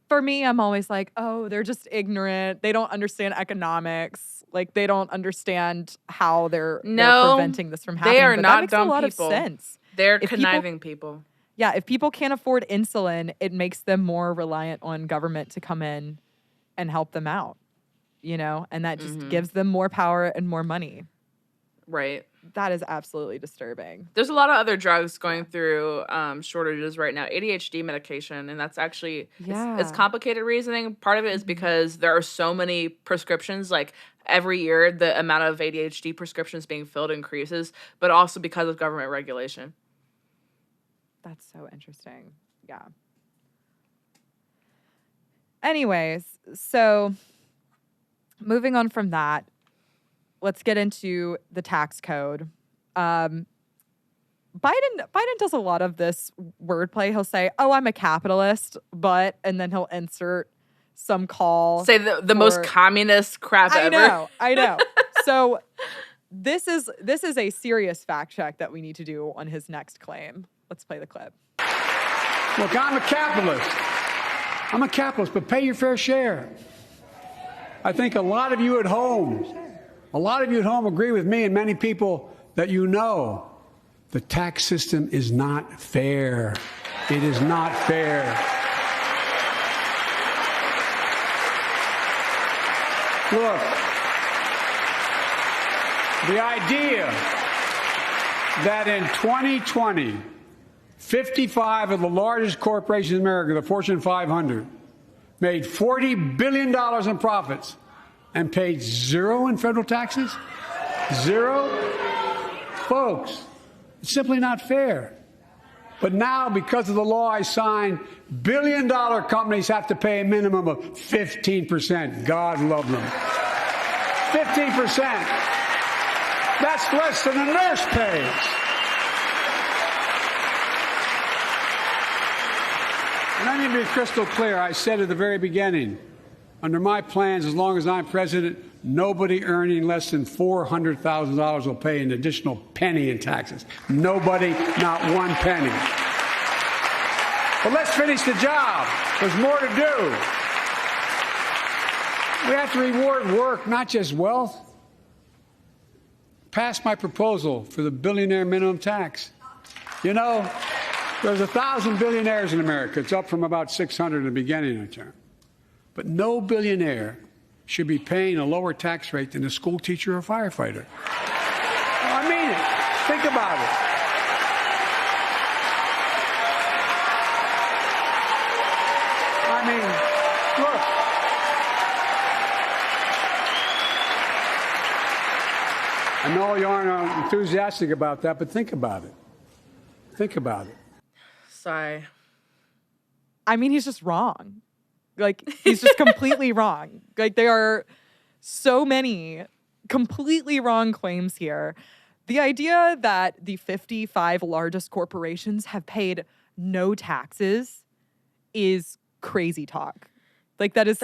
for me, I'm always like, oh, they're just ignorant. They don't understand economics. Like, they don't understand how they're preventing this from happening. They are but not that makes dumb a lot people. Of sense. They're conniving people. Yeah, if people can't afford insulin, it makes them more reliant on government to come in and help them out, you know? And that just gives them more power and more money. Right. That is absolutely disturbing. There's a lot of other drugs going through shortages right now. ADHD medication, and that's actually it's complicated reasoning. Part of it is because there are so many prescriptions. Like every year, the amount of ADHD prescriptions being filled increases, but also because of government regulation. That's so interesting. Yeah. Anyways, so moving on from that, let's get into the tax code. Biden does a lot of this wordplay. He'll say, "Oh, I'm a capitalist," and then he'll insert some call. Say the most communist crap ever. I know. So this is a serious fact check that we need to do on his next claim. Let's play the clip. Look, I'm a capitalist. But pay your fair share. I think a lot of you at home agree with me and many people that you know the tax system is not fair. It is not fair. Look, the that in 2020, 55 of the largest corporations in America, the Fortune 500, made $40 billion in profits and paid zero in federal taxes? Zero? Folks, it's simply not fair. But now, because of the law I signed, billion-dollar companies have to pay a minimum of 15%. God love them. 15%. That's less than a nurse pays. And let me be crystal clear. I said at the very beginning, under my plans, as long as I'm president, nobody earning less than $400,000 will pay an additional penny in taxes. Nobody, not one penny. But let's finish the job. There's more to do. We have to reward work, not just wealth. Pass my proposal for the billionaire minimum tax. You know, there's 1,000 billionaires in America. It's up from about 600 in the beginning of the term. But no billionaire should be paying a lower tax rate than a school teacher or firefighter. Oh, I mean it. Think about it. I mean, look. I know you aren't enthusiastic about that, but think about it. Think about it. Sigh. I mean, he's just wrong. Like, he's just completely wrong. Like, there are so many completely wrong claims here. The idea that the 55 largest corporations have paid no taxes is crazy talk. Like, that is...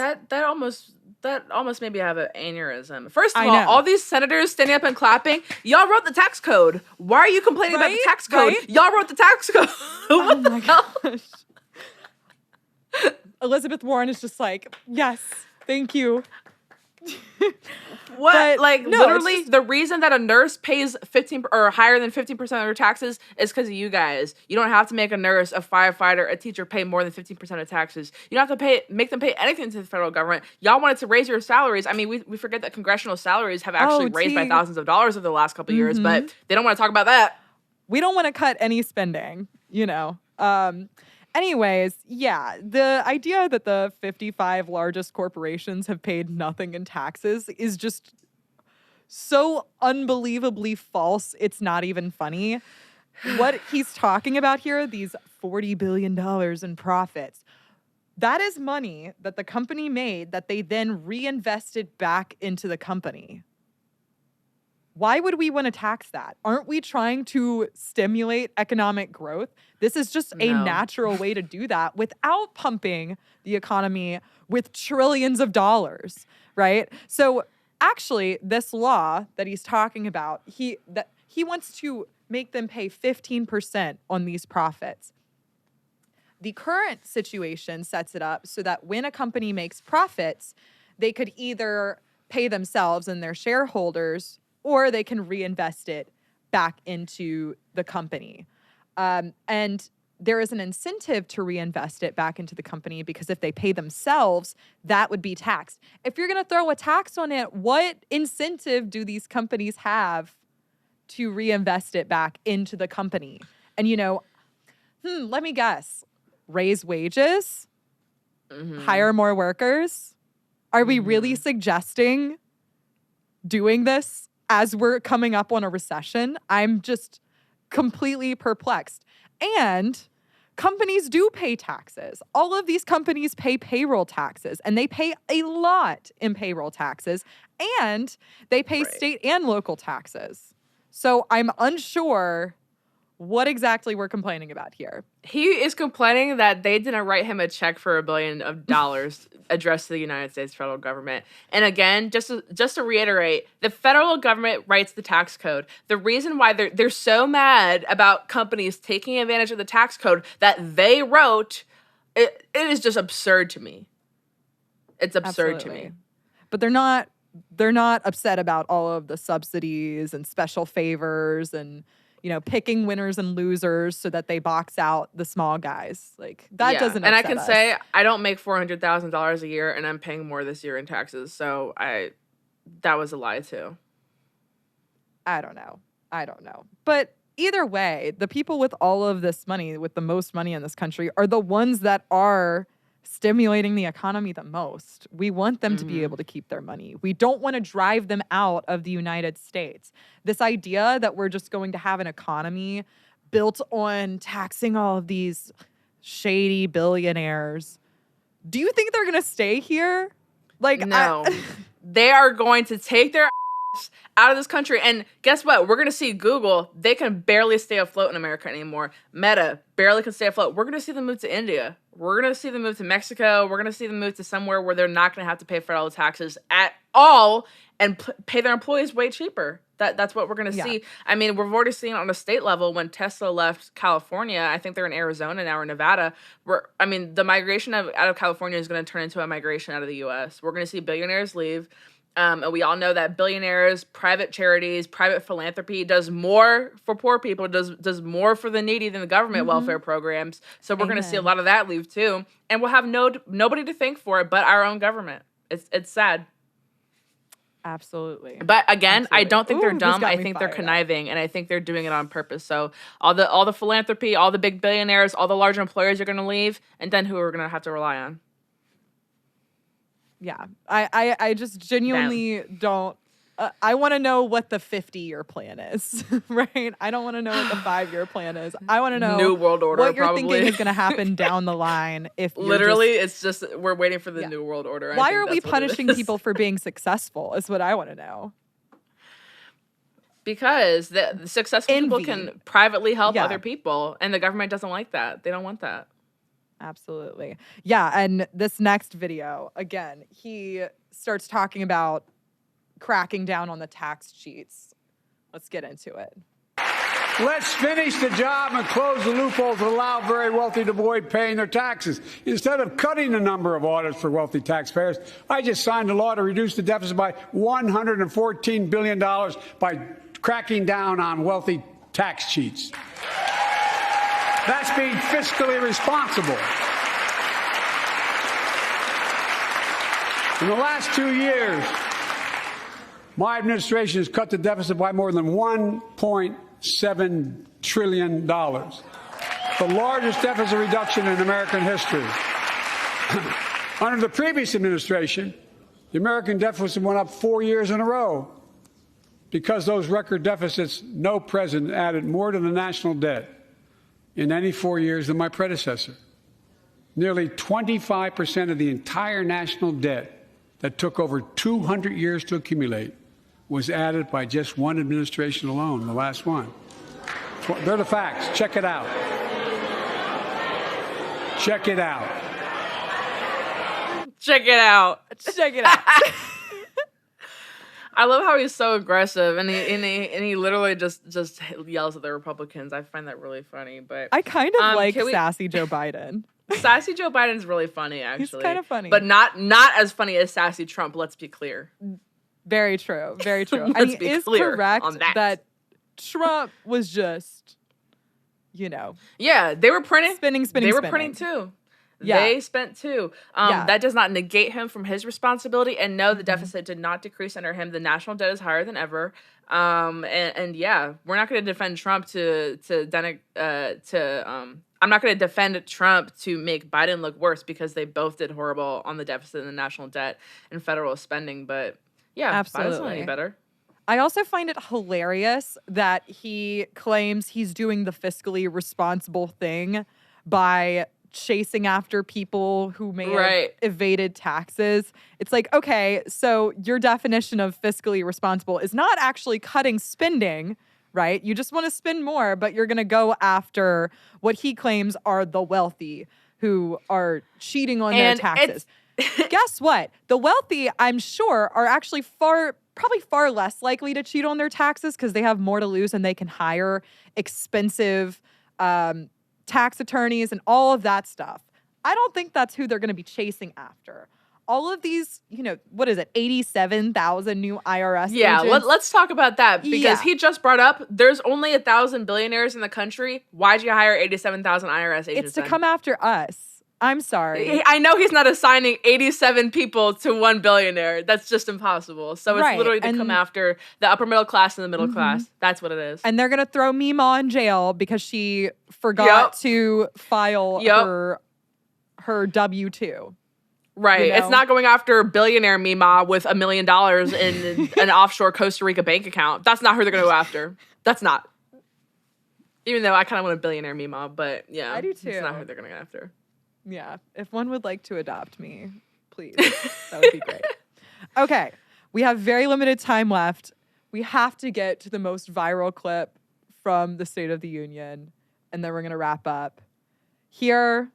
That almost made me have an aneurysm. First of I all, know. all these senators standing up and clapping, y'all wrote the tax code. Why are you complaining about the Right? tax code? Right? Y'all wrote the tax code. What the hell? gosh. Elizabeth Warren is just like, yes, thank you. What? But Like, no, literally, it's just- the reason that a nurse pays 15 or higher than 15% of their taxes is because of you guys. You don't have to make a nurse, a firefighter, a teacher pay more than 15% of taxes. You don't have to make them pay anything to the federal government. Y'all wanted to raise your salaries. I mean, we forget that congressional salaries have actually raised by T. thousands of dollars over the last couple of years, but they don't want to talk about that. We don't want to cut any spending, you know. Anyways, yeah, the idea that the 55 largest corporations have paid nothing in taxes is just so unbelievably false. It's not even funny. What he's talking about here, these $40 billion in profits, that is money that the company made that they then reinvested back into the company. Why would we want to tax that? Aren't we trying to stimulate economic growth? This is just a No. natural way to do that without pumping the economy with trillions of dollars, right? So actually, this law that he's talking about, he wants to make them pay 15% on these profits. The current situation sets it up so that when a company makes profits, they could either pay themselves and their shareholders, or they can reinvest it back into the company. And there is an incentive to reinvest it back into the company because if they pay themselves, that would be taxed. If you're going to throw a tax on it, what incentive do these companies have to reinvest it back into the company? And, you know, let me guess. Raise wages? Hire more workers? Are we really suggesting doing this as we're coming up on a recession? I'm just completely perplexed. And companies do pay taxes. All of these companies pay payroll taxes, and they pay a lot in payroll taxes, and they pay state and local taxes. So I'm unsure what exactly we're complaining about here. He is complaining that they didn't write him a check for $1 billion addressed to the United States federal government. And again, just to reiterate, the federal government writes the tax code. The reason why they're so mad about companies taking advantage of the tax code that they wrote, it is just absurd to me. It's absurd to me. But they're not upset about all of the subsidies and special favors and, you know, picking winners and losers so that they box out the small guys. Like, that doesn't And I upset can us. say I don't make $400,000 a year, and I'm paying more this year in taxes. So that was a lie too. I don't know. But either way, the people with all of this money, with the most money in this country, are the ones that are stimulating the economy the most. We want them to be able to keep their money. We don't want to drive them out of the United States. This idea that we're just going to have an economy built on taxing all of these shady billionaires. Do you think they're going to stay here? Like, no. They are going to take their out of this country. And guess what? We're going to see Google. They can barely stay afloat in America anymore. Meta barely can stay afloat. We're going to see them move to India. We're going to see them move to Mexico. We're going to see them move to somewhere where they're not going to have to pay federal taxes at all and pay their employees way cheaper. That's what we're going to see. I mean, we've already seen on a state level when Tesla left California. I think they're in Arizona now or Nevada. The migration out of California is going to turn into a migration out of the U.S. We're going to see billionaires leave. And we all know that billionaires, private charities, private philanthropy does more for poor people, does more for the needy than the government welfare programs. So we're going to see a lot of that leave too. And we'll have nobody to thank for it but our own government. It's sad. Absolutely. But again, Absolutely. I don't think they're dumb. I think they're fired conniving, and I think they're doing it on purpose. So all the philanthropy, all the big billionaires, all the large employers are going to leave, and then who are we going to have to rely on? Yeah, I just genuinely don't. I want to know what the 50-year plan is, right? I don't want to know what the 5-year plan is. I want to know New World Order, what you're probably. thinking is going to happen down the line. If Literally, it's just we're waiting for the New World Order. Why are we punishing people for being successful? Is what I want to know. Because the successful people can privately help other people, and the government doesn't like that. They don't want that. Absolutely. Yeah, and this next video, again, he starts talking about cracking down on the tax cheats. Let's get into it. Let's finish the job and close the loopholes that allow very wealthy to avoid paying their taxes. Instead of cutting the number of audits for wealthy taxpayers, I just signed a law to reduce the deficit by $114 billion by cracking down on wealthy tax cheats. That's being fiscally responsible. In the last 2 years, my administration has cut the deficit by more than $1.7 trillion, the largest deficit reduction in American history. Under the previous administration, the American deficit went up 4 years in a row. Because those record deficits, no president added more to the national debt in any 4 years than my predecessor. Nearly 25% of the entire national debt that took over 200 years to accumulate was added by just one administration alone, the last one. They're the facts. Check it out. Check it out. Check it out. Check it out. I love how he's so aggressive, and he literally just yells at the Republicans. I find that really funny. But I kind of like sassy Joe Biden. Sassy Joe Biden's really funny, actually. He's kind of funny, but not as funny as sassy Trump. Let's be clear. Very true. Very true. Let's and be he is clear correct on that. that Trump was just, they were printing, spinning. They were printing too. Yeah. They spent too. That does not negate him from his responsibility. And no, the deficit did not decrease under him. The national debt is higher than ever. We're not going to defend Trump I'm not going to defend Trump to make Biden look worse because they both did horrible on the deficit and the national debt and federal spending. But yeah, absolutely. Biden's not any better. I also find it hilarious that he claims he's doing the fiscally responsible thing by chasing after people who may have evaded taxes. It's like, okay, so your definition of fiscally responsible is not actually cutting spending, right? You just want to spend more, but you're going to go after what he claims are the wealthy who are cheating on their taxes. Guess what? The wealthy, I'm sure, are actually probably far less likely to cheat on their taxes because they have more to lose and they can hire expensive tax attorneys and all of that stuff. I don't think that's who they're going to be chasing after. All of these, 87,000 new IRS agents. Yeah, let's talk about that because he just brought up there's only 1,000 billionaires in the country. Why'd you hire 87,000 IRS agents? It's to come after us. I'm sorry. I know he's not assigning 87 people to one billionaire. That's just impossible. So it's literally to come after the upper middle class and the middle class. That's what it is. And they're going to throw Mima in jail because she forgot to file her W-2. Right. You know? It's not going after billionaire Mima with $1 million in an offshore Costa Rica bank account. That's not who they're going to go after. That's not. Even though I kind of want a billionaire Mima, but yeah. I do too. It's not who they're going to go after. Yeah. If one would like to adopt me, please. That would be great. Okay. We have very limited time left. We have to get to the most viral clip from the State of the Union, and then we're going to wrap up. Here,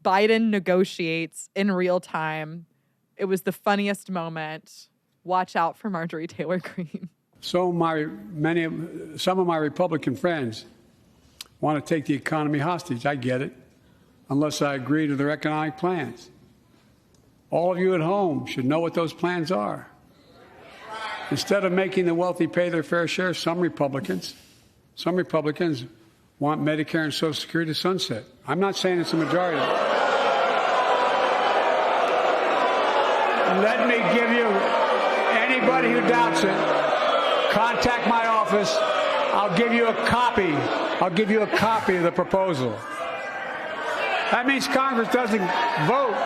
Biden negotiates in real time. It was the funniest moment. Watch out for Marjorie Taylor Greene. Some of my Republican friends want to take the economy hostage. I get it, unless I agree to their economic plans. All of you at home should know what those plans are. Instead of making the wealthy pay their fair share, some Republicans want Medicare and Social Security to sunset. I'm not saying it's a majority. Let me give you, anybody who doubts it, contact my office. I'll give you a copy. I'll give you a copy of the proposal. That means Congress doesn't vote.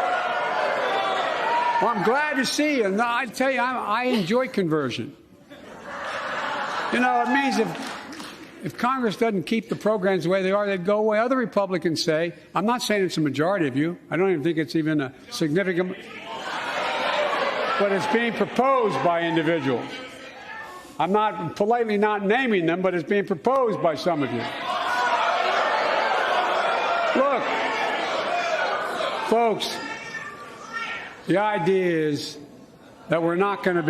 Well, I'm glad to see you. No, I tell you, I enjoy conversion. You know, it means if Congress doesn't keep the programs the way they are, they'd go away. Other Republicans say, I'm not saying it's a majority of you. I don't even think it's even a significant, but it's being proposed by individuals. I'm not politely not naming them, but it's being proposed by some of you. Look, folks, the idea is that we're not going to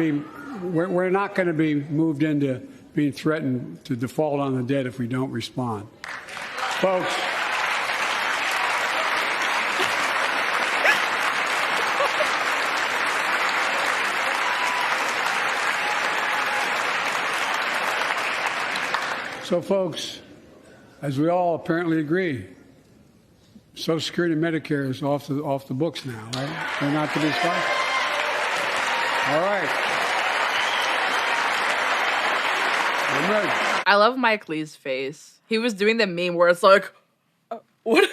be moved into being threatened to default on the debt if we don't respond. Folks, as we all apparently agree, Social Security and Medicare is off the books now, right? They're not to be stopped. All right. I'm ready. I love Mike Lee's face. He was doing the meme where it's like, what?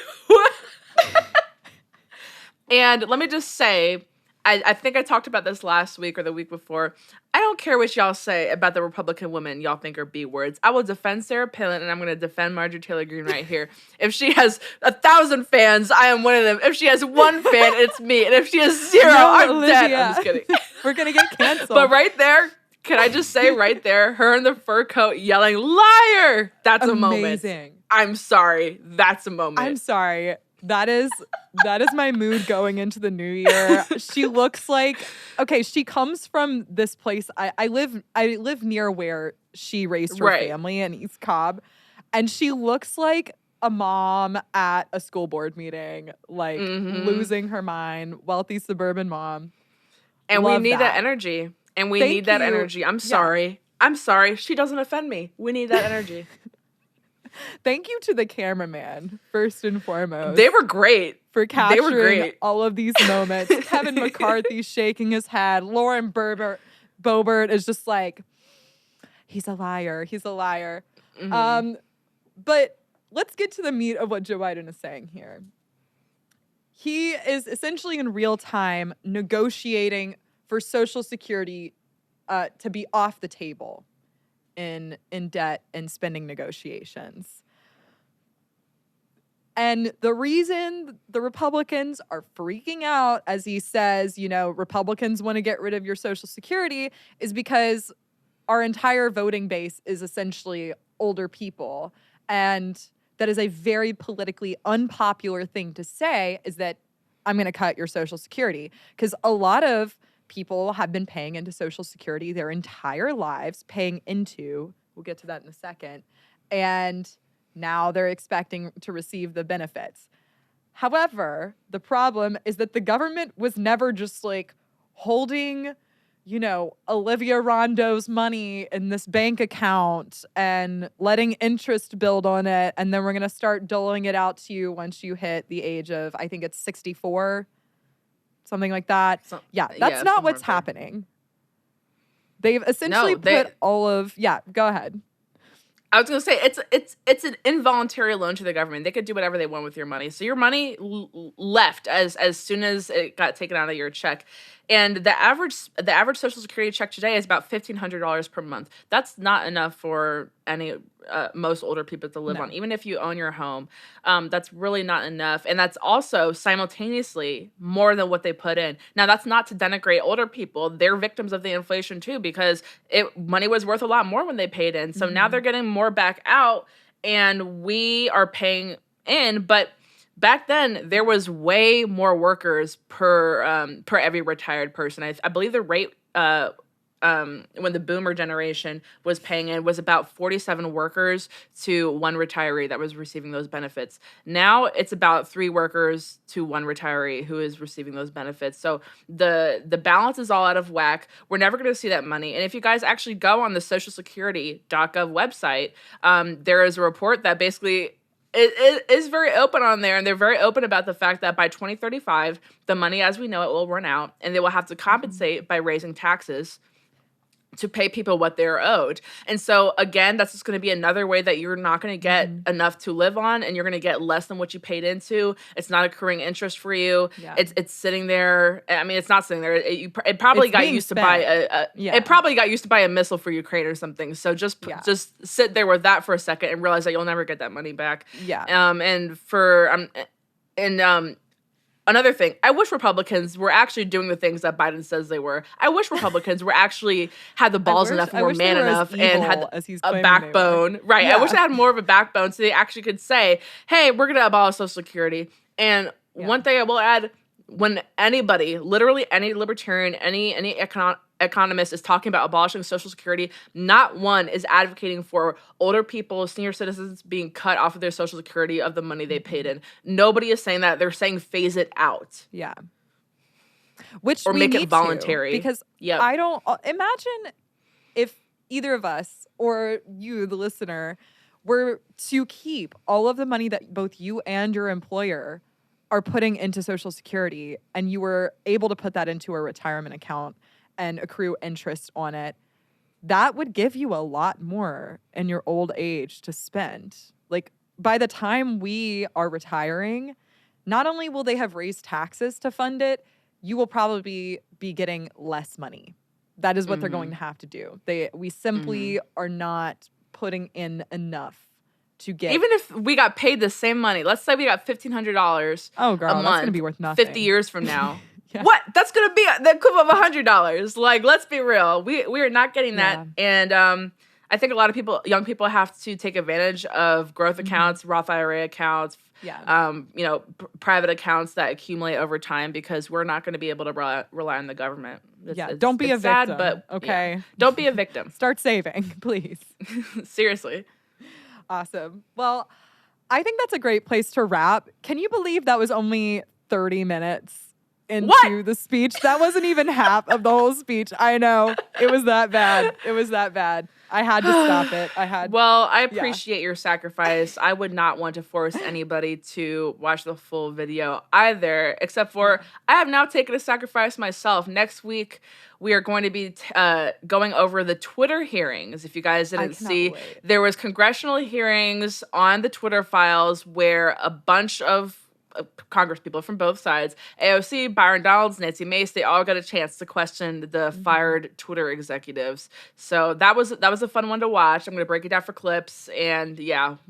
And let me just say, I think I talked about this last week or the week before. I don't care what y'all say about the Republican women y'all think are B words. I will defend Sarah Palin, and I'm going to defend Marjorie Taylor Greene right here. If she has 1,000 fans, I am one of them. If she has one fan, it's me. And if she has zero, I'm Olivia. dead. I'm just kidding. We're going to get canceled. But right there, can I just say right there, her in the fur coat yelling, liar! That's a moment. Amazing. I'm sorry. That's a moment. I'm sorry. That is my mood going into the new year. She looks like, okay, she comes from this place. I live near where she raised her family in East Cobb, and she looks like a mom at a school board meeting, like losing her mind, wealthy suburban mom. And Love we need that energy. And we need that energy. I'm sorry. Yeah. I'm sorry. She doesn't offend me. We need that energy. Thank you to the cameraman, first and foremost. They were great. For capturing all of these moments. Kevin McCarthy shaking his head. Lauren Boebert is just like, he's a liar. He's a liar. Mm-hmm. But let's get to the meat of what Joe Biden is saying here. He is essentially in real time negotiating for Social Security to be off the table in debt and spending negotiations. And the reason the Republicans are freaking out, as he says, you know, Republicans want to get rid of your Social Security, is because our entire voting base is essentially older people. And that is a very politically unpopular thing to say, is that I'm going to cut your Social Security. Because a lot of people have been paying into Social Security their entire lives, we'll get to that in a second, and now they're expecting to receive the benefits. However, the problem is that the government was never just like holding Olivia Rondeau's money in this bank account and letting interest build on it. And then we're going to start doling it out to you once you hit the age of, I think it's 64, something like that. That's not what's happening. They've essentially go ahead. I was going to say it's an involuntary loan to the government. They could do whatever they want with your money. So your money left as soon as it got taken out of your check. And the average Social Security check today is about $1,500 per month. That's not enough for most older people to live on. Even if you own your home, that's really not enough. And that's also simultaneously more than what they put in. Now, that's not to denigrate older people. They're victims of the inflation too, because money was worth a lot more when they paid in. So now they're getting more back out, and we are paying in. But back then, there was way more workers per every retired person. I believe the rate when the boomer generation was paying in was about 47 workers to one retiree that was receiving those benefits. Now it's about 3 workers to one retiree who is receiving those benefits. So the balance is all out of whack. We're never going to see that money. And if you guys actually go on the socialsecurity.gov website, there is a report that basically it is very open on there, and they're very open about the fact that by 2035, the money as we know it will run out, and they will have to compensate by raising taxes to pay people what they're owed. And so, again, that's just going to be another way that you're not going to get enough to live on, and you're going to get less than what you paid into. It's not accruing interest for you. Yeah. It's sitting there. I mean, it's not sitting there. It probably got used to buy it probably got used to buy a missile for Ukraine or something. So just sit there with that for a second and realize that you'll never get that money back. Yeah. Another thing, I wish Republicans were actually doing the things that Biden says they were. I wish Republicans were actually had the balls enough and were man enough and had a backbone. Right. Yeah. I wish they had more of a backbone so they actually could say, hey, we're going to abolish Social Security. And one thing I will add, when anybody, literally any libertarian, any economist is talking about abolishing Social Security, not one is advocating for older people, senior citizens being cut off of their Social Security of the money they paid in. Nobody is saying that. They're saying phase it out. Yeah. Or make it voluntary. Because I don't imagine if either of us or you, the listener, were to keep all of the money that both you and your employer are putting into Social Security, and you were able to put that into a retirement account and accrue interest on it, that would give you a lot more in your old age to spend. Like, by the time we are retiring, not only will they have raised taxes to fund it, you will probably be getting less money. That is what they're going to have to do. We simply are not putting in enough to get. Even if we got paid the same money, let's say we got $1,500 a month, that's going to be worth nothing 50 years from now. Yeah. What? That's going to be the equivalent of $100. Like, let's be real. We are not getting that. And I think a lot of young people have to take advantage of growth accounts, Roth IRA accounts, private accounts that accumulate over time, because we're not going to be able to rely on the government. Don't be a victim. Sad, but okay. Don't be a victim. Start saving, please. Seriously. Awesome. Well, I think that's a great place to wrap. Can you believe that was only 30 minutes into the speech? That wasn't even half of the whole speech. I know. It was that bad. I had to stop it. Well, I appreciate your sacrifice. I would not want to force anybody to watch the full video either, except for I have now taken a sacrifice myself. Next week, we are going to be going over the Twitter hearings. If you guys didn't see, there was congressional hearings on the Twitter files where a bunch of Congress people from both sides, AOC, Byron Donalds, Nancy Mace, they all got a chance to question the fired Twitter executives. So that was a fun one to watch. I'm going to break it down for clips, and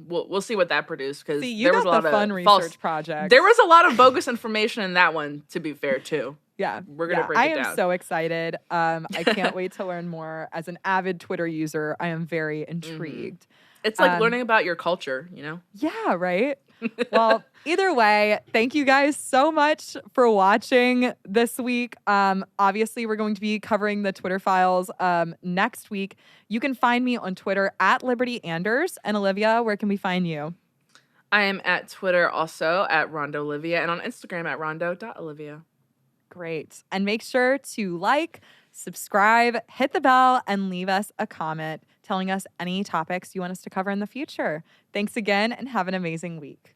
we'll see what that produced, because there was a lot of fun research projects. There was a lot of bogus information in that one, to be fair too. Yeah, we're gonna break it down. I am so excited. I can't wait to learn more. As an avid Twitter user, I am very intrigued. It's like learning about your culture, you know? Yeah, right. Well, either way, thank you guys so much for watching this week. Obviously, we're going to be covering the Twitter files next week. You can find me on Twitter at Liberty Anders. And Olivia, where can we find you? I am at Twitter also at Rondeau Olivia, and on Instagram at rondo.olivia. Great. And make sure to like, subscribe, hit the bell, and leave us a comment telling us any topics you want us to cover in the future. Thanks again, and have an amazing week.